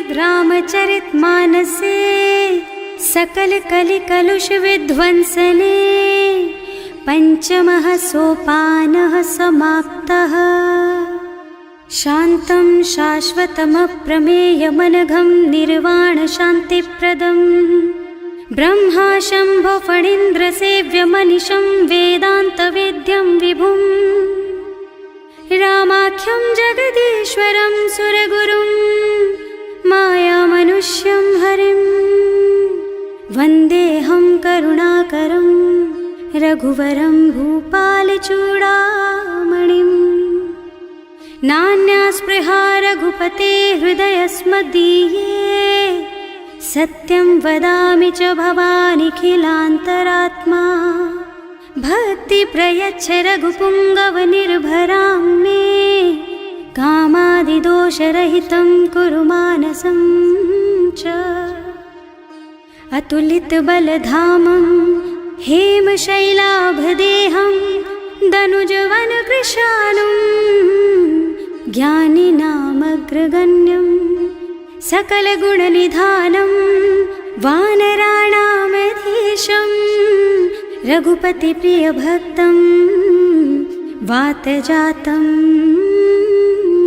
श्रीमद्रामचरितमानसे सकल कलि कलुष विध्वंसने पंचमः सोपानः समाप्तः। शान्तं शाश्वतमप्रमेयमनघं निर्वाणशान्तिप्रदम् ब्रह्मा शम्भो फणीन्द्रसेव्यमनिशं वेदान्तवेद्यं विभुम् रामाख्यं जगदीश्वरं सुरगुरुं मायामनुष्यं हरिं वन्देऽहं करुणाकरं रघुवरं भूपालचूडामणिम्। नान्यास्पृहा रघुपते हृदयस्मदीये सत्यं वदामि च भवानिखिलान्तरात्मा। भक्ति प्रयच्छ रघुपुङ्गवनिर्भरां मे कामादिदोषरहितं कुरु मानसं च। अतुलितबलधामं हेमशैलाभदेहं दनुजवनकृशानुं ज्ञानिनामग्रगण्यं सकलगुणनिधानं वानराणामधीशं रघुपतिप्रियभक्तं वातजातं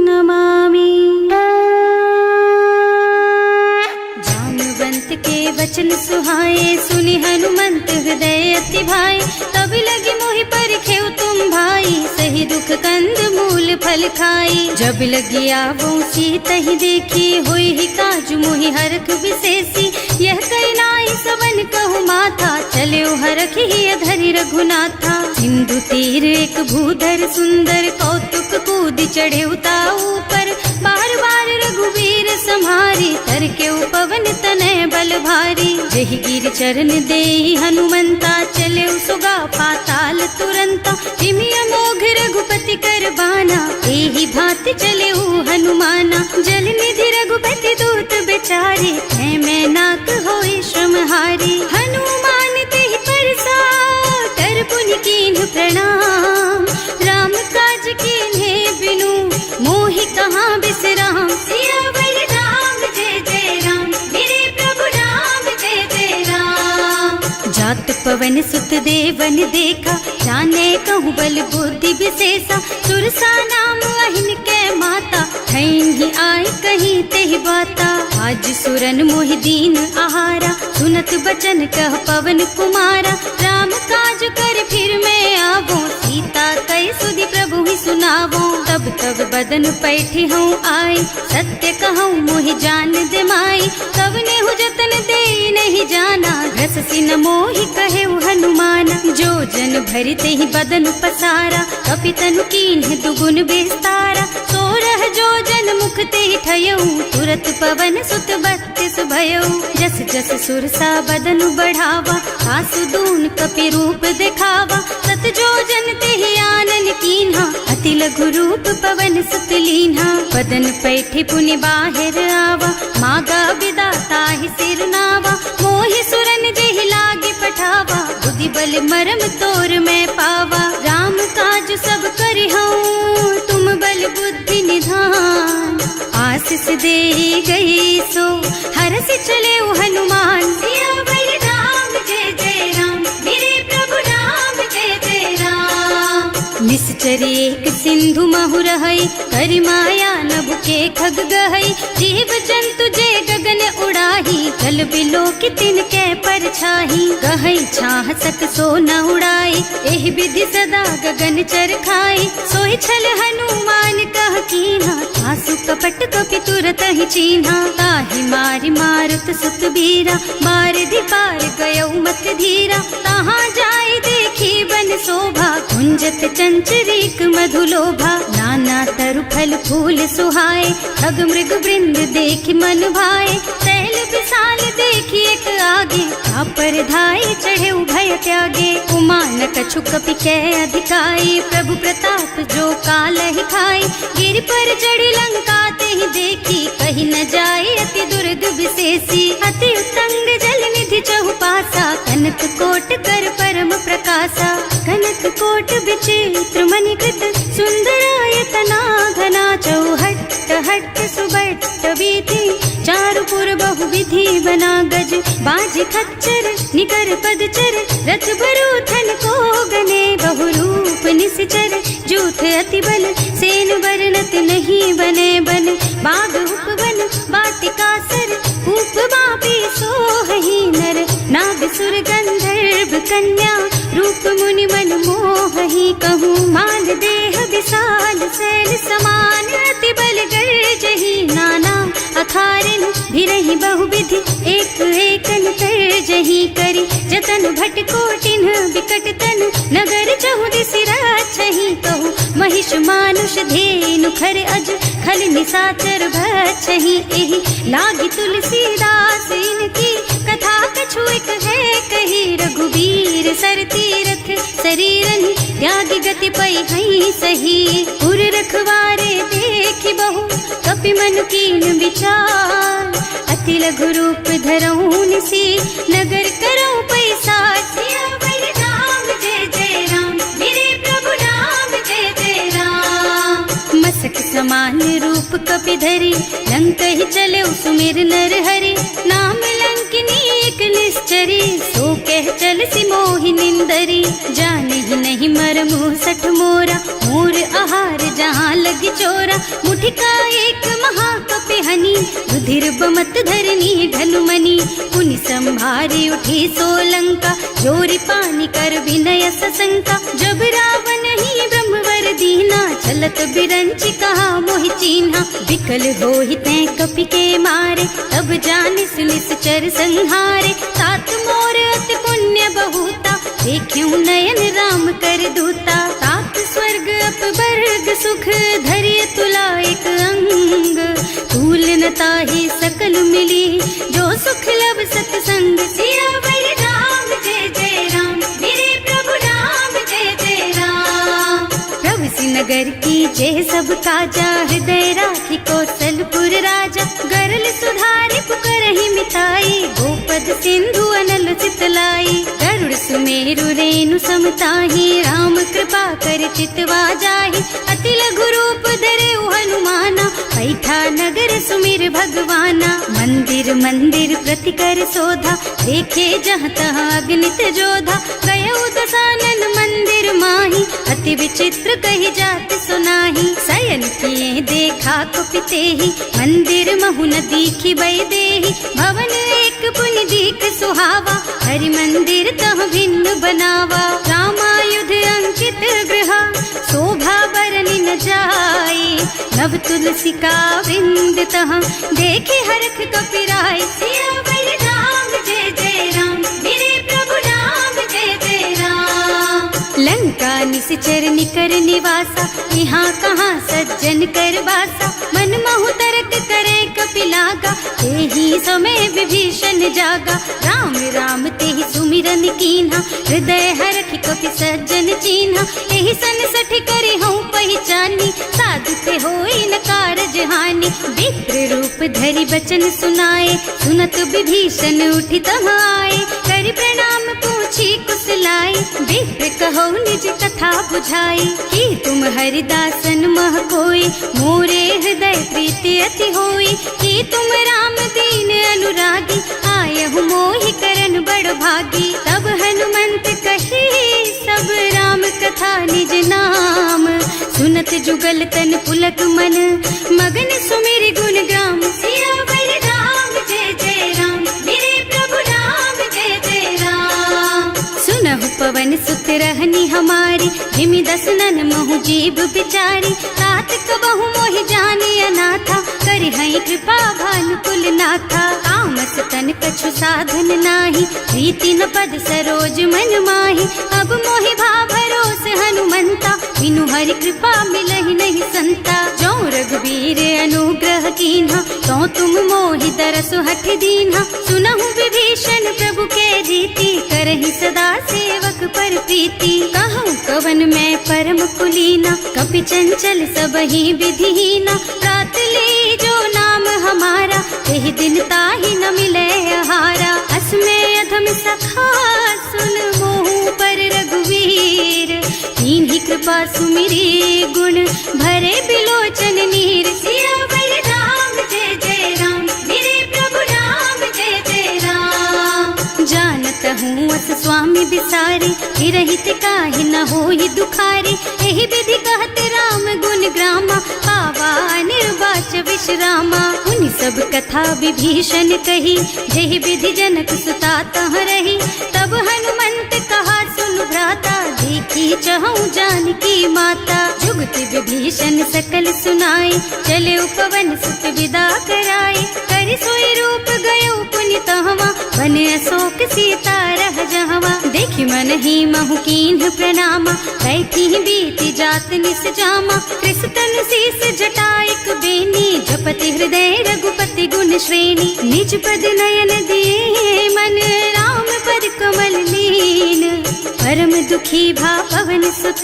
नमामि। जाम्बवंत के वचन सुहाए सुनि हनुमंत हृदय अति भाए। तब लगी मोहि परखेउ तुम भाई सही दुख कंद मूल फल खाई। जब लगी आवो सीतहि देखी होई ही काजु मोहि हरख विशेषी। यह कई नाई सवन कहु माथा चले हरखि धरि रघुनाथा। सिंधु तीर एक भूधर सुंदर कौतुक कूद चढ़े ताऊ पर। बार बार रघुवीर सम्हारी तर के पवन तनय बल भारी। जहि गिर चरण देहि हनुमंता चले सुगा पाताल तुरंता। हिमि अमोघ रघुपति कर बाना एहि भांति चले हनुमाना। जल निधि रघुपति दूत बेचारे है मैं नाक होई श्रमहारी। हनुमान तेहि परसा कर पुनि कीन्ह प्रणाम। राम काज कीन्हे बिनु मोहि कहाँ बिसराम। सियावर राम जय जय राम मेरे प्रभु राम जय जय राम। जात पवन सुत देवन देखा जाने कहूँ बल बुद्धि विशेषा। सुरसा नाम अहिन के माता ही आय कहीं तेहि बाता। आज सुरन मोहि दीन आहारा सुनत बचन कह पवन कुमारा। राम काज कर फिर मैं आवो सीता कई सुधि प्रभु ही सुनावो। तब तब बदन पैठी हूँ आई सत्य कहूँ मोहि जान दे माई। तब नेहु जतन दे नहीं जाना रस सिन मोहि कहे हनुमाना। जो जन भरते ही बदन पसारा कपितनु कीन्ह दुगुन बेस्तारा। सोरह जो जन मुख ते ठयऊ तुरत पवन सुत बत्तिस भयऊ। जस जस सुरसा बदन बढ़ावा आसु दून कपि रूप दिखावा। सत जो जन ते आनन कीन्हा अति लघु रूप पवन सुत लीन्हा। बदन पैठे पुनि बाहिर आवा मागा विदाता ही सिर नावा। मोहि सुरन जेहि लागे पठावा बुद्धि बल मरम तोर मैं पावा। राम काज सब करिहऊँ तुम बल बुद्धि निधान। आशीष दे गई सो हरसि चले हनुमान। सियावर राम जय जय राम मेरे प्रभु राम जय जय राम। निश्चर एक सिंधु महु रहई करि माया नभ के खग गहई। जीव जंतु जे गगन उड़ाही जल बिलो की तिनके परछाही। गहई छाह सक सो न उड़ाई एहि विधि सदा गगन चर खाई। सोहि छल हनुमान कह कीन्हा आसु कपट कपि तुरत ही चीन्हा। ताहि मारि मारुत सुत बीरा मार दी पार गयऊ मत धीरा। तहाँ जाय देखी बन शोभा कुंजत चंचरीक मधुलोभा। नाना तरु फल फूल सुहाए खग मृग वृंद देखि मन भाए। तैल विशाल देखी एक आगे पर धाई चढ़े भय त्यागे। उमा न कछु कपि कै अधिकाई प्रभु प्रताप जो काल ही खाई। गिर पर चढ़ी लंका ते ही देखी कहीं न जाए अति दुर्ग विशेषी। अति उत्तंग जल निधि चहुपासा कनक कोट कर परम प्रकाशा। कनक कोट विचित्र मणिकृत सुंदरायतना घना चौहट्ट हट्ट सुबट बट्ट बीती चारुपुर बहुविधि बना गज बाज खच्चर निकर पदचर रथ बरूथन को गने बहुरूप निश्चर जूथ अति बल सेन वर्णत नहीं बने बन बाग उपवन वाटिका सर कूप बापी सोहहि नर नाग सुर गंधर्व कन्या रूप मुनि मन मोहहि कहूँ माल देह विशाल शैल समान अति बल गर्जहि नाना अखारिन भिरहि बहुविधि एक एकन तरजहि करि जतन भट कोटिन विकट तन नगर चहुदिस राछहि कहूँ महिष मानुष धेनु खर अज खल निसाचर भक्षहि एहि लागी तुलसीदास इनकी कथा कछु एक है कही रघुवीर सर तीरथ शरीरन त्यागी गति पै हई सही पुर रखवारे देखि बहु कपि मन कीन विचार अति लघु रूप धरऊं निसी नगर करऊं पैसा सियावर राम जय जय राम मेरे प्रभु राम जय जय राम मसक समान रूप कपि धरी लंक ही चले सुमिर नर हरि नाम लंकिनी एक निश्चरी सो कह चल सी मोहि निंदरी जाने ही नहीं मर मुँह सठ मोरा मोर आहार जहाँ लगी चोरा मुठिका एक महाकपि हनी रुधिर बमत धरनी ढनुमनी पुनि संभारी उठी सोलंका जोरी पानी कर विनय सशंका जब रावण ही ब्रह्मवर दीना चलत बिरंची कहा मोहि चीन्हा विकल होहि तै कपि के मारे तब जानिस निश्चर संहारे तात मोर अति पुण्य बहुता देखूं नयन राम कर दूता तात स्वर्ग अपवर्ग सुख धरिय तुला एक अंग तूल न ताहि सकल मिली जो सुख लब सत्संग सियावर राम जय जय राम मेरे प्रभु राम जय जय राम प्रभु सी नगर की जय सब काजा हृदय राखी कौशलपुर राजा गरल सुधारी पुकरहि मिताई गोपद सिंधु अनल चितलाई गरुड़ सुमेरु रेणु समताहि राम कृपा कर चितवा जाहि अति लघु रूप धरे हनुमाना पैठा नगर सुमिर भगवाना मंदिर मंदिर प्रति कर शोधा देखे जहाँ तहाँ अग्नित जोधा गयो दसानन मंदिर माही अति विचित्र कही जात सुनाही शयन किए देखा कुपिते ही मंदिर महु न दीखी बई देही भवन एक पुनि दीख सुहावा हरि मंदिर तह भिन्न बनावा रामायुध अंकित गृह शोभा बरनि न जाई नव तुलसी का वृंद तह देखे हरख कपिराई सियावर राम जय जय राम मेरे प्रभु राम जय जय राम लंका निश्चर निकर निवासा यहाँ कहाँ सज्जन कर बासा मन महु तरक करे कपिलागा तेहि समय विभीषण जागा राम राम तेहि सुमिरन कीन्हा हृदय हरख कपि सज्जन चीन्हा एहि सन सठ करे हूँ पहचानी साधु ते होई न कारज हानि विप्र रूप धरि बचन सुनाए सुनत विभीषण उठि तहाँ आए करि प्रणाम पूछी कुशलाई विप्र कहो निज कथा बुझाई कि तुम हरिदासन मह कोई मोरे हृदय प्रीति अति होई कि तुम राम दीन अनुरागी आयहु मोहि करन बड़ भागी तब हनुमंत कही सब राम कथा निज नाम सुनत जुगल तन पुलक मन मगन सुमिर गुण ग्राम सियावर राम जय जय राम मेरे प्रभु राम जय जय राम सुनहु पवन सुत रहनी हमारी जिमि दसनन महु जीव बिचारी तात कबहु मोहि जानी अनाथा करि हई कृपा भानुकुल नाथा तामस तन कछु साधन नाही प्रीति न पद सरोज मन माही अब मोहि भा भरोस हनुमंता बिनु हरि कृपा मिलहि नहीं संता जो रघुवीर अनुग्रह कीन्हा तो तुम मोहि दरसु हठ दीन्हा सुनहु विभीषण प्रभु के रीति करहि सदा सेवक पर प्रीति कहूँ कवन मैं परम कुलीना कपि चंचल सबहि विधिहीना रात ले जो नाम हमारा तेहि दिन ताहि न मिले आहारा असमय अधम सखा सुन मोहु पर रघुवीर कीन्ही कृपा सुमिरी गुण भरे बिलोचन नीर सियावर राम जय बस स्वामी बिसारी, रहित काहे न होई दुखारी। एहि विधि कहत राम गुण ग्रामा, पावा निर्वाच विश्रामा। उन सब कथा विभीषण कही, जेहि विधि जनक सुता तह रही। तब हनुमंत कहा सुन भ्राता, देखी चहु जानकी माता। जुगति विभीषण सकल सुनाई, चले उपवन सुत विदा कराई। कर सोई रूप गयो पुनि तहवा, बन अशोक सीता रह जहवा। देखि मन ही महु कीन्ह प्रणामा, कैथी बीति जात निस जामा। कृष्ण शीस जटाइक बेनी, जपति हृदय रघुपति गुण श्रेणी। निज पद नयन दिए मन, राम पद कमल लीन। परम दुखी भा पवन सुत,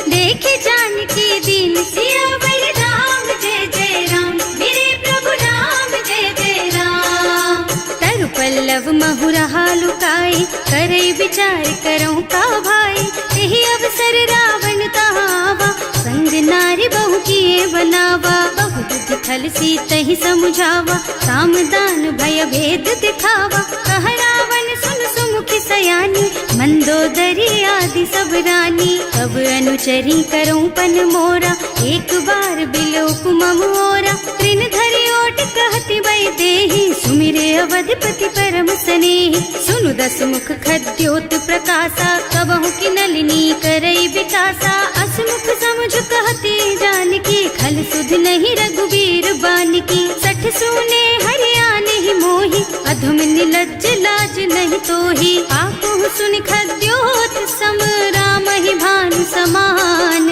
देखे जानकी दीन। सियावर राम जय जय राम, मेरे प्रभु राम जय जय राम। तरु पल्लव महु रहा लुकाई, करई विचार करऊं का भाई। यही अवसर रावण तहावा, संग नारी बहु किए बनावा। बहु दुख खल सीतहि समुझावा, साम दान भय भेद दिखावा। कह रावण सुन सुमुखी सयानी, मंदोदरी आदि सब रानी। अब अनुचरी करऊं पन मोरा, एक बार बिलोक मम ओरा। त्रिन धरि ओट कहति वै देहि, सुमिरे अवधपति परम स्नेहि। सुनु दस मुख खद्योत प्रकाशा, कबहु की नलिनी करई विकासा। असमुख समझ कहती जानकी, खल सुध नहीं रघुवीर बानकी। सठ सूने हरियाणा ही मोहि, अधम निलज्ज लाज नहीं तोहि। आपहु सुनि खद्योत सम, राम ही भानु समान।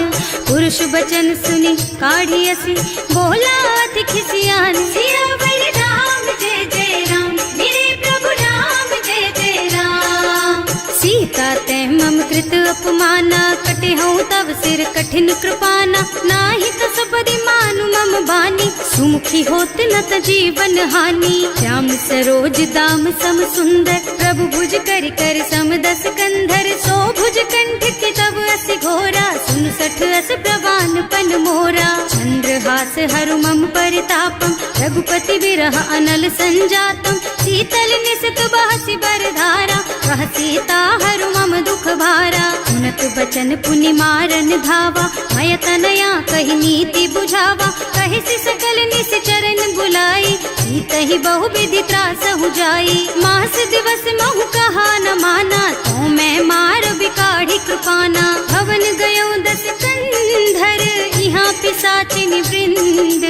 पुरुष बचन सुनि काढ़ियसि, बोला अति खिसियान। सियावर राम जय जय राम, मेरे प्रभु राम जय जय राम। सीता ते मम कृत अपमाना, कटे हूँ तब सिर कठिन कृपाना। नाही तो सपदि मानु मम बानी, सुमुखी होत न त जीवन हानि। श्याम सरोज दाम सम सुंदर, प्रभु भुज कर कर सम दस कंधर। सो भुज कंठ के तब अस घोरा, सुन सठ अस प्रवान पन मोरा। चंद्रहास हरु मम परितापम, रघुपति विरह अनल संजातम। शीतल निसित बहसि बरधारा, वह सीता हरु मम दुख भारा। सुनत बचन पुनि मारन धावा, मय तनया कहि नीति बुझावा। कहि सि सकल निस चरण बुलाई, सीतहि बहु विधि त्रासहु जाई। मास दिवस महु कहा न माना, तो मैं मार बिकाढ़ी कृपाना। भवन गयो दस कंधर, यहाँ पिशाचिनि वृंद।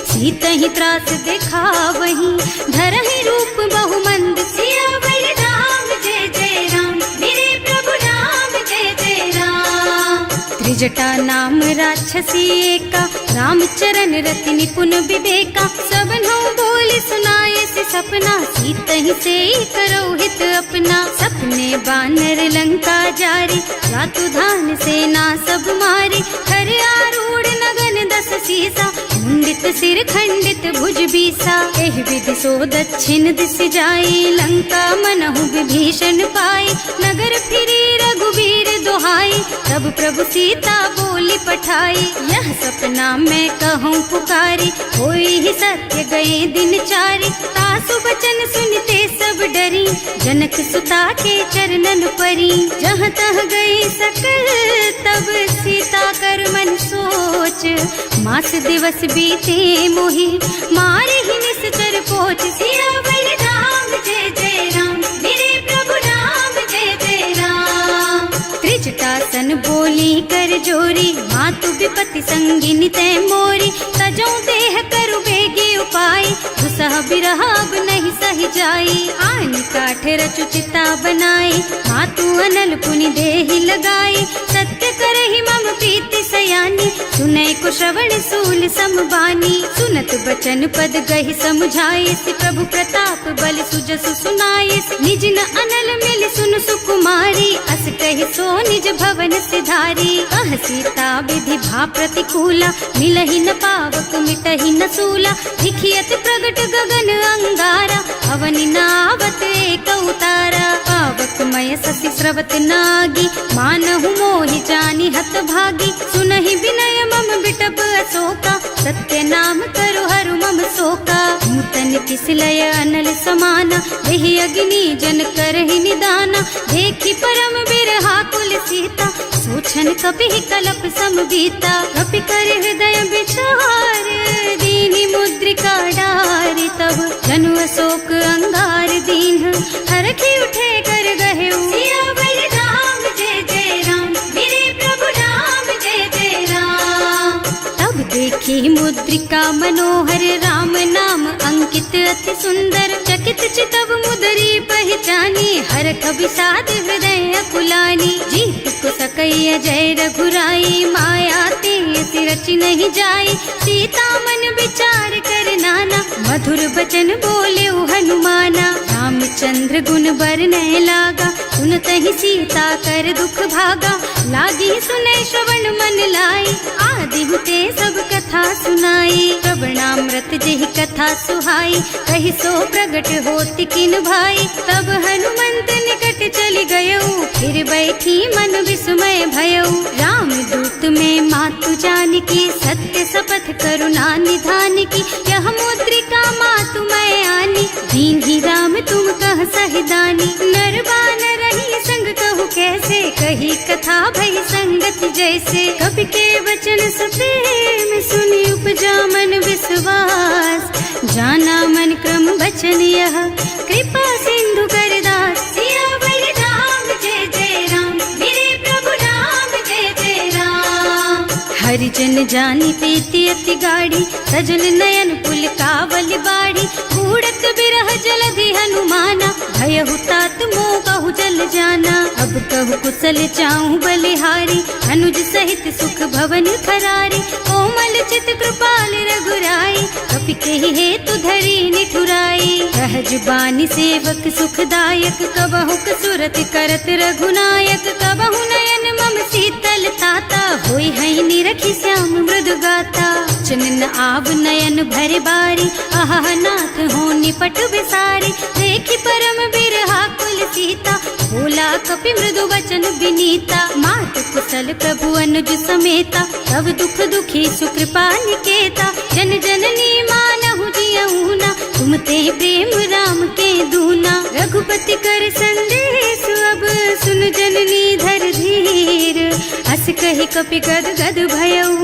सीतहि त्रास दिखावहि, धरहि रूप बहु मंद। सियावर राम जय जय राम, मेरे प्रभु राम जय जय राम। त्रिजटा नाम राक्षसी एका, राम चरण रति निपुण विवेका। सबनो बोली सुनाए से सपना, सीतहि से करो हित अपना। सपने बानर लंका जारी, रातु धान सेना सब मारी। हर आरूढ़ नगन दस सीसा, मुंडित सिर खंडित भुज बीसा। एहि विधि सो दक्षिण दिस जाई, लंका मनहु विभीषण पाई। नगर फिरी रघुवीर दुहाई, तब प्रभु सीता बोली पठाई। यह सपना मैं कहूँ पुकारी, होई ही सत्य गए दिन चारी। तासु बचन सुनते सब डरी, जनक सुता के चरणन परी। जहाँ तह गई सकल तब सीता कर मन सोच। मास दिवस बीते मोहि, मारे ही निश्चर पोच। सियावर राम जय जय राम, मेरे प्रभु राम जय जय राम। त्रिजटासन बोली कर जोरी, मातु विपति संगिनी तै मोरी। तजौ देह करु बेगे उपाय, दुसह बिरह अब नहीं सही जाई। आन काठ रचु चिता बनाई, मातु अनल पुनि देहि लगाई। सत्य करहि मम प्रीति सयानी, सुनै को श्रवण सूल समबानी। सुनत बचन पद गहि समुझाए, प्रभु प्रताप बल सुजसु सुनाए। निज न अनल मिल सुन सुकुमारी, अस कहि सो निज भवन सिधारी। कह सीता विधि भा प्रतिकूला, मिलहि न पावक मिटहि न सूला। लिखियत प्रगट गगन अंगारा, अवनि नावत एक उतारा। पावक मय ससि स्रवत नागी, मानहु मोहि जानि हत भागी। सुनहि विनय मम बिटप अशोका, सत्य नाम करु हरु मम शोका। नूतन किसलय अनल समाना, वही अग्नि जन करहि निदाना, देखी परम बिरहा कुल सीता, सोचन कपि कलप सम बीता, कपि कर हृदय विचार, दीनी मुद्रिका डारी, तब जनु अशोक अंगार दीन, हरखी उठे कर गहे सियावर राम जय जय राम, मेरे प्रभु राम जय जय राम। तब देखी मुद्रिका मनोहर, राम नाम अंकित अति सुंदर, चकित चितव मुदरी पहचानी, हरख विषाद हृदय अकुलानी, जीत को सकैया जय रघुराई, माया ते रचि नहीं जाई, सीता मन विचार कर नाना, मधुर बचन बोले हनुमाना, रामचंद्र गुण बरनय लागा, सुनतहि सीता कर दुख भागा, लागी सुने श्रवण मन लाई, आदि ते सब कथा सुनाई, श्रवणामृत जेहि कथा सुहाई, कहि सो प्रगट होति किन भाई, तब हनुमंत निकट चली गयऊ, फिर बैठी मन विस्मय भयऊ, राम दूत में मातु जानकी, सत्य शपथ करुणा निधान की, यह मुद्रिका मातु मैं आनी, दीन ही राम तुम कह सहिदानी, नरबान रही संग कहु कैसे, कही कथा भई संगत जैसे, कवि के वचन सप्रेम सुनी उपजा मन विश्वास, जाना मन क्रम वचन यह, कृपा सिंधु कर दास, सियावर राम जय जय राम, मेरे प्रभु राम जय जय राम। हरिजन जानी प्रीति अति गाढ़ी, सजल नयन पुल कावल बाड़ी, बूढ़त बिरह जलधि हनुमाना, भयहु तात मोह कहु जल जाना, अब कहु कुशल चाहूं बलिहारी, अनुज सहित सुख भवन खरारी, कोमल चित कृपाल रघुराई, कपि केहि हेतु धरी निठुराई, सहज बानी सेवक सुखदायक, कबहु कसुरत करत रघुनायक, कबहु नयन मम शीतल ताता, होई है निरखी श्याम मृदु गाता, चनन आव नयन भर बारी, आह नाथ हो निपट विसारी, देखी परम बिरहा कुल सीता, बोला कपि मृदु वचन विनीता, मात कुशल प्रभु अनुज समेता, तब दुख दुखी सुकृपा निकेता, जन जननी मानहु जियऊना, तुम ते प्रेम राम के दूना, रघुपति कर संदेश अब सुन जननी धर धीर, हस कहि कपि गद गद भयऊ,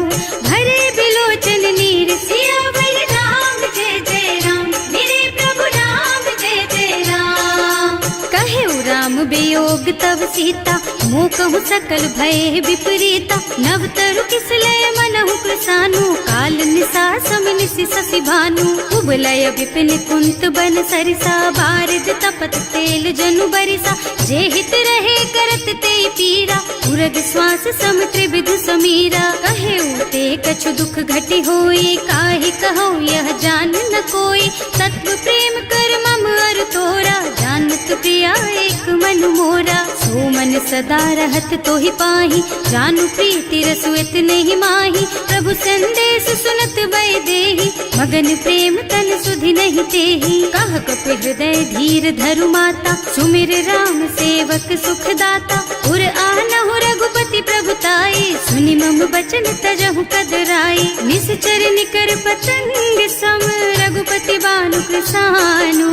भरे बिलोचन नीर, सियावर राम जय जय राम, मेरे प्रभु राम जय जय राम। कहेउ राम वियोग तब सीता, मोह कहु सकल भय विपरीता, नव तरु किसलय मनहु कृसानु, काल निसा सम निसि शशि भानु, उबलय विपिन कुंत बन सरिसा, बारिद तपत तेल जनु बरिसा, जे हित रहे करत ते पीरा, उरग श्वास सम त्रिविध समीरा, कहेउ ते कछु दुख घटी होई, काहि कहूँ यह जान न कोई, तत्व प्रेम कर मम अर तोरा, जानत प्रिया एक मन मोरा, सो मन सदा रहत तोहि पाही, जानु प्रीति रसु इतने माही, प्रभु संदेश सुनत वै देही, मगन प्रेम तन सुधि नहीं तेही, कह कपि हृदय धीर धरु माता, सुमिर राम सेवक सुख दाता, उर आनहु रघुपति प्रभुताई, सुनि मम बचन तजहु कदराई, निश्चर निकर पतंग सम, रघुपति बानु कृसानु,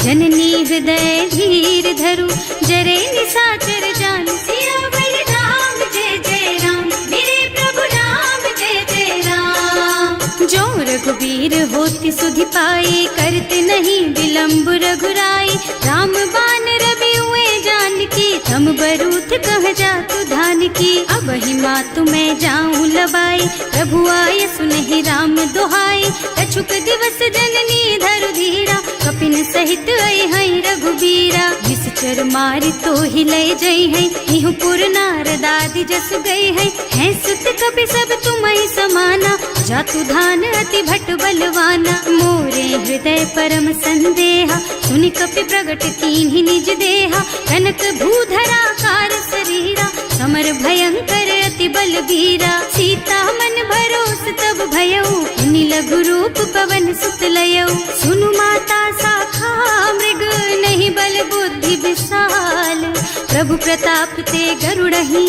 जननी हृदय धीर धरु, जरे निशाचर जान, सियावर राम जय जय राम, मेरे प्रभु राम जय जय राम। जो रघुवीर होति सुधि पाई, करते नहीं विलम्ब रघुराई, राम बान रवि हुए जानकी, तम बरूथ कह जातु धान की, अब ही मातु मैं जाऊं लबाई, प्रभु आय सुनहि राम दुहाई, कछुक दिवस जननी धरु धीरा, कपिन सहित आई है रघुबीरा, निश्चर मारि तो ही लय जई है, इहु पुर नारद आदि जस गई है सुत कपि सब तुम्हि समाना, जातु धान अति भट बलवाना, मोरे हृदय परम संदेहा, सुनि कपि प्रगट कीन्हि निज देहा, कनक भूधरा कार शरीरा, समर भयंकर अति बलबीरा, सीता मन भरोस तब भयऊ, मुनि लघु रूप पवन सुत लयऊ, सुनु माता शाखा मृग नहीं बल बुद्धि विशाल, प्रभु प्रताप ते गरुड़हि,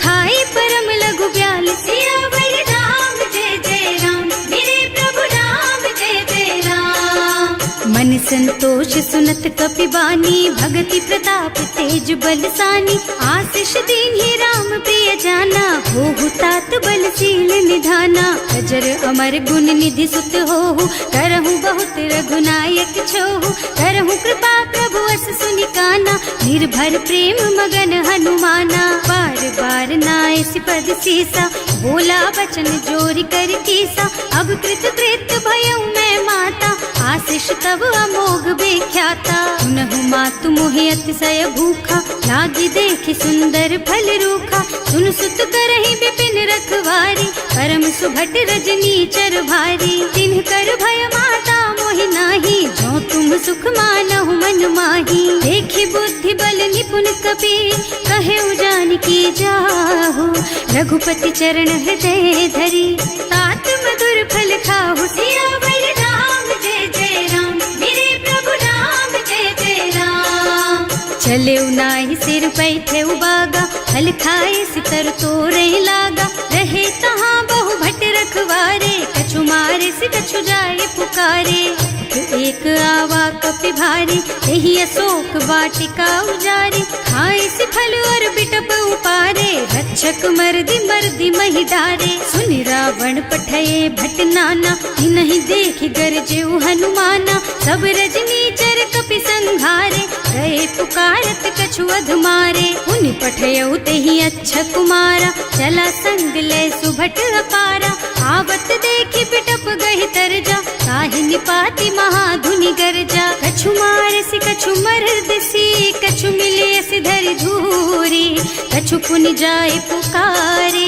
खाई परम लघु ब्याल, सियावर राम जय जय राम, मेरे प्रभु राम जय जय राम। संतोष सुनत कपिबानी, भगति प्रताप तेज बलसानी। आशीष दीन्हि राम प्रिय जाना, होहु तात बलशील निधाना। अजर अमर गुण निधि सुत होहु, करहु बहुत रघुनायक छोहु। करहु कृपा प्रभु अस सुनि काना, निर्भर प्रेम मगन हनुमाना। बार बार नाय सिपद सीसा, बोला बचन जोरि कर कीसा। अब कृत कृत भयउ मैं माता, आशीष तब अमोघ बेख्याता। सुनहु मातु मोहि अतिशय भूखा, लागी देखि सुंदर फल रूखा। सुन सुत करहि विपिन रखवारी, परम सुभट रजनी चर भारी। तिन्ह कर भय माता मोहि नाही, जो तुम सुख मानहु मन माही। देखि बुद्धि बल निपुण कपि, कहे जानकी जाहु। रघुपति चरण हृदय धरी, तात मधुर फल खाहु। सियावर राम जय जय राम, मेरे प्रभु राम जय जय राम। चले नाहि सिर पैठे उबागा, फल खाए सितर तोरे लागा। रहे तहाँ बहु भट रखवारे, कछु मारे से कछु जाए पुकारे। एक आवा कपि भारी, यही अशोक वाटिका उजारी। खाए से फल और बिटप उपारे, रक्षक मर्दी मर्दी मही डारे। सुनि रावण पठये भट नाना, नहीं देखि गरजेउ हनुमाना। सब रजनी चर कपि संघारे, गए पुकारत कछु अध मारे। उनि पठयउ तेहि अच्छा कुमारा, चला संग ले सुभट अपारा। आवत देखि बिटप गहि तरजा, ताहि निपाति महाधुनि गरजा। कछु मारसि कछु मरदसी, कछु मिले सि धरि धूरी। कछु पुनि जाए पुकारे,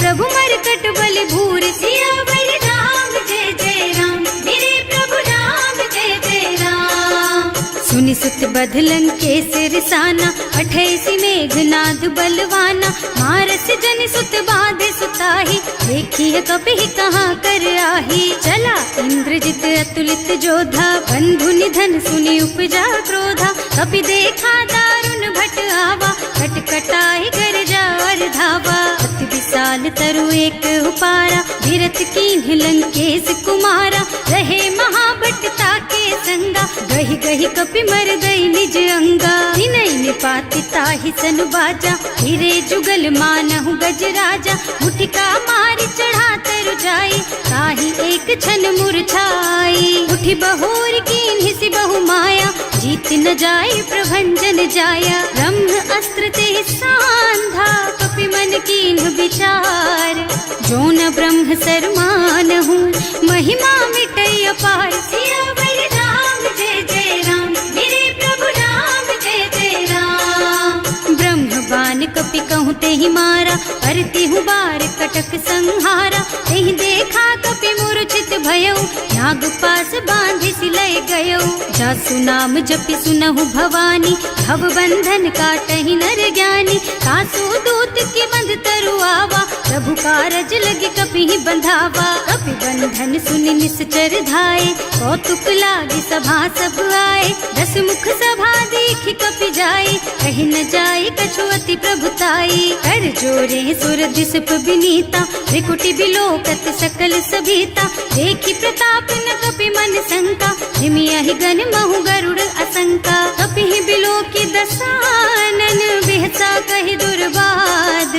प्रभु मरकट बल भूरि। सियावर राम जय जय राम, मेरे प्रभु राम जय जय राम। सुनि सुत बध लंकेश रिसाना, अठैसी मेघनाद बलवाना। मारस जन सुत बाधे सुताही, देखिए कपि कहाँ कर आही। चला इंद्रजित अतुलित जोधा, बंधु निधन सुनि उपजा क्रोधा। कपि देखा दारुण भट आवा, कटकटाई गरजा और धावा। अति विशाल तरु एक उपारा, विरत कीन्ह लंकेश कुमारा। रहे महाभट ताके संगा, गहि गहि कपि मर गई निज अंगा। विनय निपाति ताहि सन बाजा, हिरे जुगल मानहु गज राजा। मुठिका मारि चढ़ा तरु जाई, ताहि एक छन मूर्छाई। उठि बहोर कीन्हि सि बहु माया, जीत न जाय प्रभंजन जाया। ब्रह्म अस्त्र ते सांधा, कपि मन कीन्ह विचार। जो न ब्रह्म सर मानहु, महिमा मिटै अपार। सियावर राम जय जय राम, मेरे प्रभु राम जय जय राम। ब्रह्म बान कपि कहूँ तेहि मारा, परतिहु बार कटक संहारा। तेहि देखा कपि मूर्छित भयउ, नाग पास बांधि सिलय गयउ। जासु नाम जपि सुनहु भवानी, भव बंधन काटहि नर ज्ञानी। कासु दूत के बंध तरु आवा, प्रभु कारज लगे कपि बंधावा। कपि बंधन सुनि निश्चर धाये, कौतुक लागी सभा सब आए। दस मुख सभा देखि कपि जाए, कहि न जाए कछु अति प्रभुताई। कर जोरे सुर दिसप विनीता, त्रिकुटि बिलोकत सकल सभीता। देखि प्रताप न कपि मन शंका, हिमियहि गन महु गरुड़ असंका। कपि बिलोकि दसानन, बिहसा कहि दुर्बाद।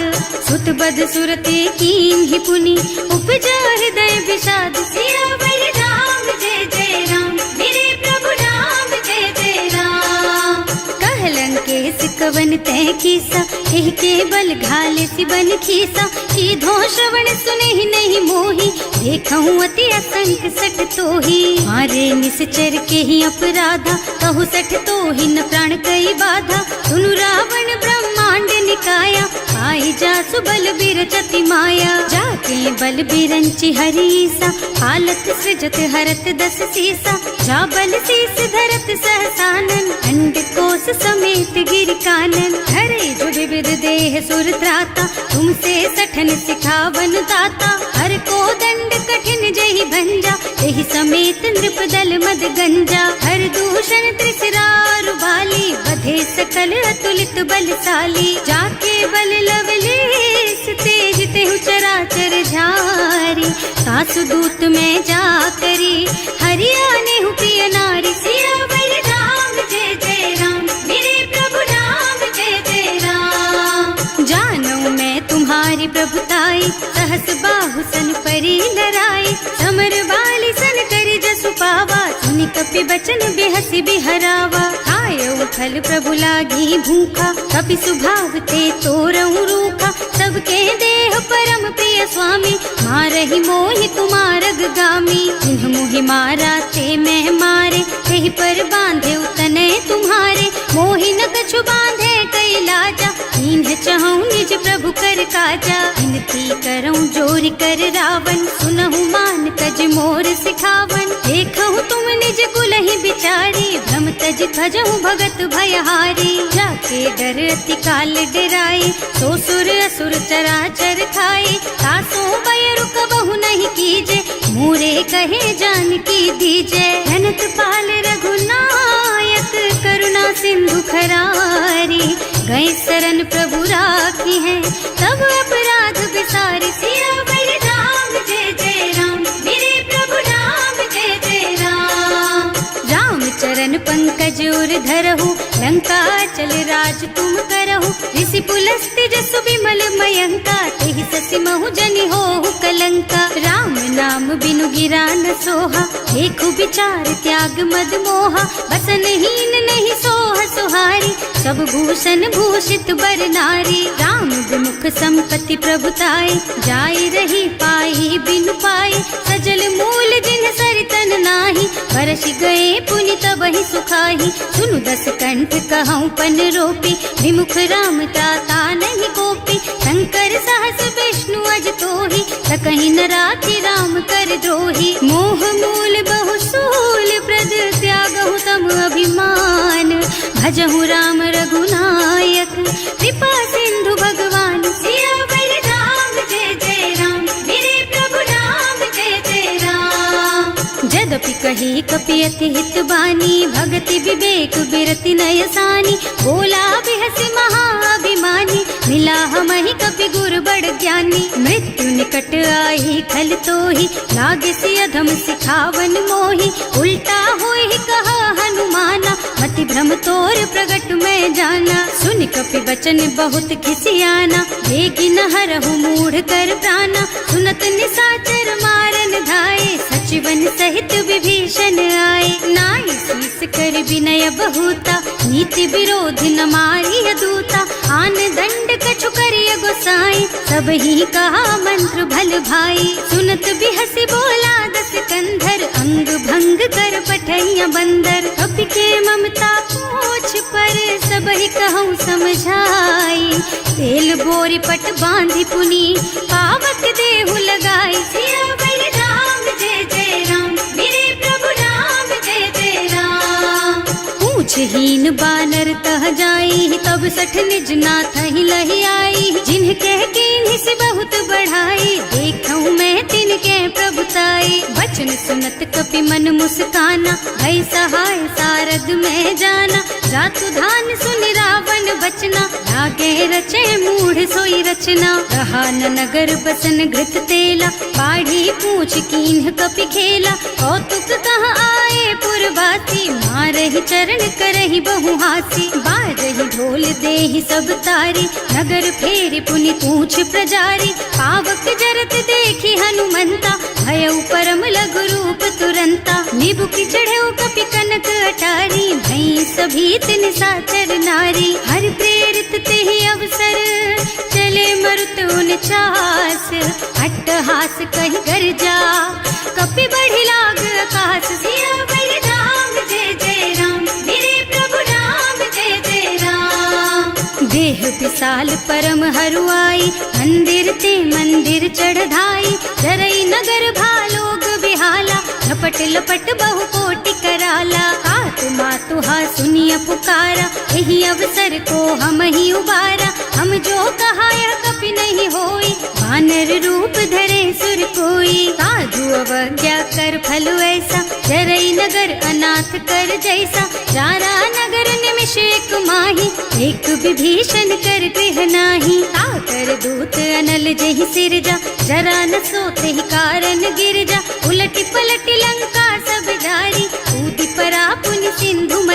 सुत बद सुरते कीन्हि पुनि, उपजा हृदय विषाद। सियावर राम जय जय राम, मेरे प्रभु राम जय जय राम। कह लंकेश कवन तै कीसा, एहि के बल घाले सि बन खीसा। सीधो श्रवण सुनहि नहीं मोहि, देखहु अति असंख सठ तोहि। मारे निश्चर के ही अपराधा, कहु सठ तोहि न प्राण कई बाधा। सुनु रावण ब्रह्मांड निकाया, आई जासु बल बिरचति माया। जाके बल बिरंचि हरीसा, हालत सृजत हरत दस सीसा। जा बल शीस धरत सहसानन, अंड कोस समेत गिर कानन। हरे जो विविध देह सुर त्राता, तुमसे सठन सिखावन दाता। हर को दंड कठिन जहि भंजा, एहि समेत नृप दल मद गंजा। हर दूषण त्रिसरारु बाली, बधे सकल अतुलित बलशाली। जाके बल लवलेश तेज तेहु चराचर झारी। सासु दूत में जा करी, हरियाने हु प्रिय नारी। सियावर राम जय जय राम, मेरे प्रभु राम जय जय राम। जानो मैं तुम्हारी प्रभुताई, सहस बाहु सन परी लराई, समर बाली सन करी जसु पावा, सुनि कपि बचन बिहसी बिहरावा। खायो फल प्रभु लागी भूखा, कपि सुभाव ते तोरऊ रूखा, सबके देह परम प्रिय स्वामी, मारहि मोहि तुमारग गामी। जिन्ह मोहि मारा ते मैं मारे, तेहि पर बांधे तनय तुम्हारे, मोहि न कछु बांधे कई लाजा, इन्ह चहु निज प्रभु कर काजा। विनती करऊं जोरि कर रावण, सुनहु मान तज मोर सिखावन। देखहु तुम निज कुलहि बिचारी, भ्रम तज भजहु भगत भयहारी। जाके डर अति काल डराई, सो सुर असुर चराचर खाए। तासो भय रुक बहु नहीं कीजे, मोरे कहे जानकी दीजे। धनत पाल रघुनायक, करुणा सिंधु खरारी, गए शरण प्रभु राखी है, तब अपराध विसारी। सियावर राम जय जय राम, मेरे प्रभु राम जय जय राम। राम चरण पंकज उर धरहु, लंका चल राज तुम करहु। ऋषि पुलस्त्य जसु विमल मयंका, तेहि ससि महु जनि होहु कलंका। राम नाम बिनु गिरा न सोहा, देखु विचार त्याग मद मोहा। बसन हीन नहीं सोह सुहारी, सब भूषण भूषित बर नारी। राम विमुख संपत्ति प्रभुताई, जाय रही पाई बिनु पाई। सजल मूल जिन सरितन नाही, बरस गए पुनि तबहि सुखाही। सुनु दस कंठ कहऊँ पन रोपी, विमुख राम ताता नहीं कोपी। शंकर सहस विष्णु अज तोहि, सकहि न राखि राम कर द्रोही। मोह मूल बहु सूल प्रद, त्यागहु तम अभिमान। भजहु राम रघुनायक, कृपा सिंधु भगवान। सियावर राम जय जय राम, मेरे प्रभु राम जय जय राम। जदपि कही कपि अति हित बानी, भगति विवेक बिरति नय सानी। बोला बिहसि महाअभिमानी, मिला हमहि कपि गुर बड़ ज्ञानी। मृत्यु निकट आई खल तोहि, लागे सि अधम सिखावन मोहि। उल्टा होहि कहा हनुमाना, मति भ्रम तोर प्रगट मैं जाना। सुनि कपि बचन बहुत खिसियाना, देगी न हरहु मूढ़ कर प्राणा। सुनत निशाचर मारन धाये, सचिवन सहित विभीषण आए। नाई शीस कर विनय बहुता, नीति विरोध न मारिय दूता। आन दंड कछु करिय गोसाई, सब ही कहा मंत्र भल भाई। सुनत बिहसि बोला दस कंधर, अंग भंग कर पठैया बंदर। कपि के ममता पूछ पर, सब ही कहूँ समझाई। तेल बोरी पट बांधि पुनी, पावक देहु लगाई। सियावर राम जय जय राम, मेरे प्रभु राम जय जय राम। पूछहीन बानर तह जाई, तब सठ निज नाथ ही लही आई। जिन्ह कह कीन्हि सि बहुत बढ़ाई, देखऊँ मैं तिनके प्रभुताई। वचन सुनत कपि मन मुस्काना, भई सहाय सारद में जाना। जातु धान सुनि रावण बचना, लागे रचे मूढ़ सोई रचना। रहा न नगर बसन घृत तेला, बाढ़ी पूछ कीन्ह कपि खेला। कौतुक कह आए पुरवासी, मारहि चरण करहि बहु हासी। बाजहि ढोल देहि सब तारी, नगर फेरि पुनि पूछ प्रजारी। पावक जरत देखि हनुमंता, भयउ परम लघु रूप तुरंता। निबुकि चढ़ऊ कपि कनक अटारी, भई सभीत निशाचर नारी। हर प्रेरित तेहि अवसर, चले मरुत उनचास। अट्टहास कहि गर्जा, कपि बढ़ि लाग आकाश। सियावर राम जय जय राम, मेरे प्रभु राम जय जय राम। देह विशाल परम हरुआई, मंदिर ते मंदिर चढ़धाई। जरई नगर भालोग बिहाला, लपट लपट बहु कोटि कराला। कात मातुहा सुनिय पुकारा, यही अवसर को हम ही उबारा। हम जो कहा यह कपि नहीं होई, वानर रूप धरे सुर कोई। साधु अवज्ञा कर फल ऐसा, जरई नगर अनाथ कर जैसा। जारा नगर निमिष एक माही, एक विभीषण कर गृह नाही। ताकर दूत अनल जहि सिरजा, जरा न सोते ही कारण गिरजा। उलटी पलटी लंका सब जारी, कूदी परा पुनि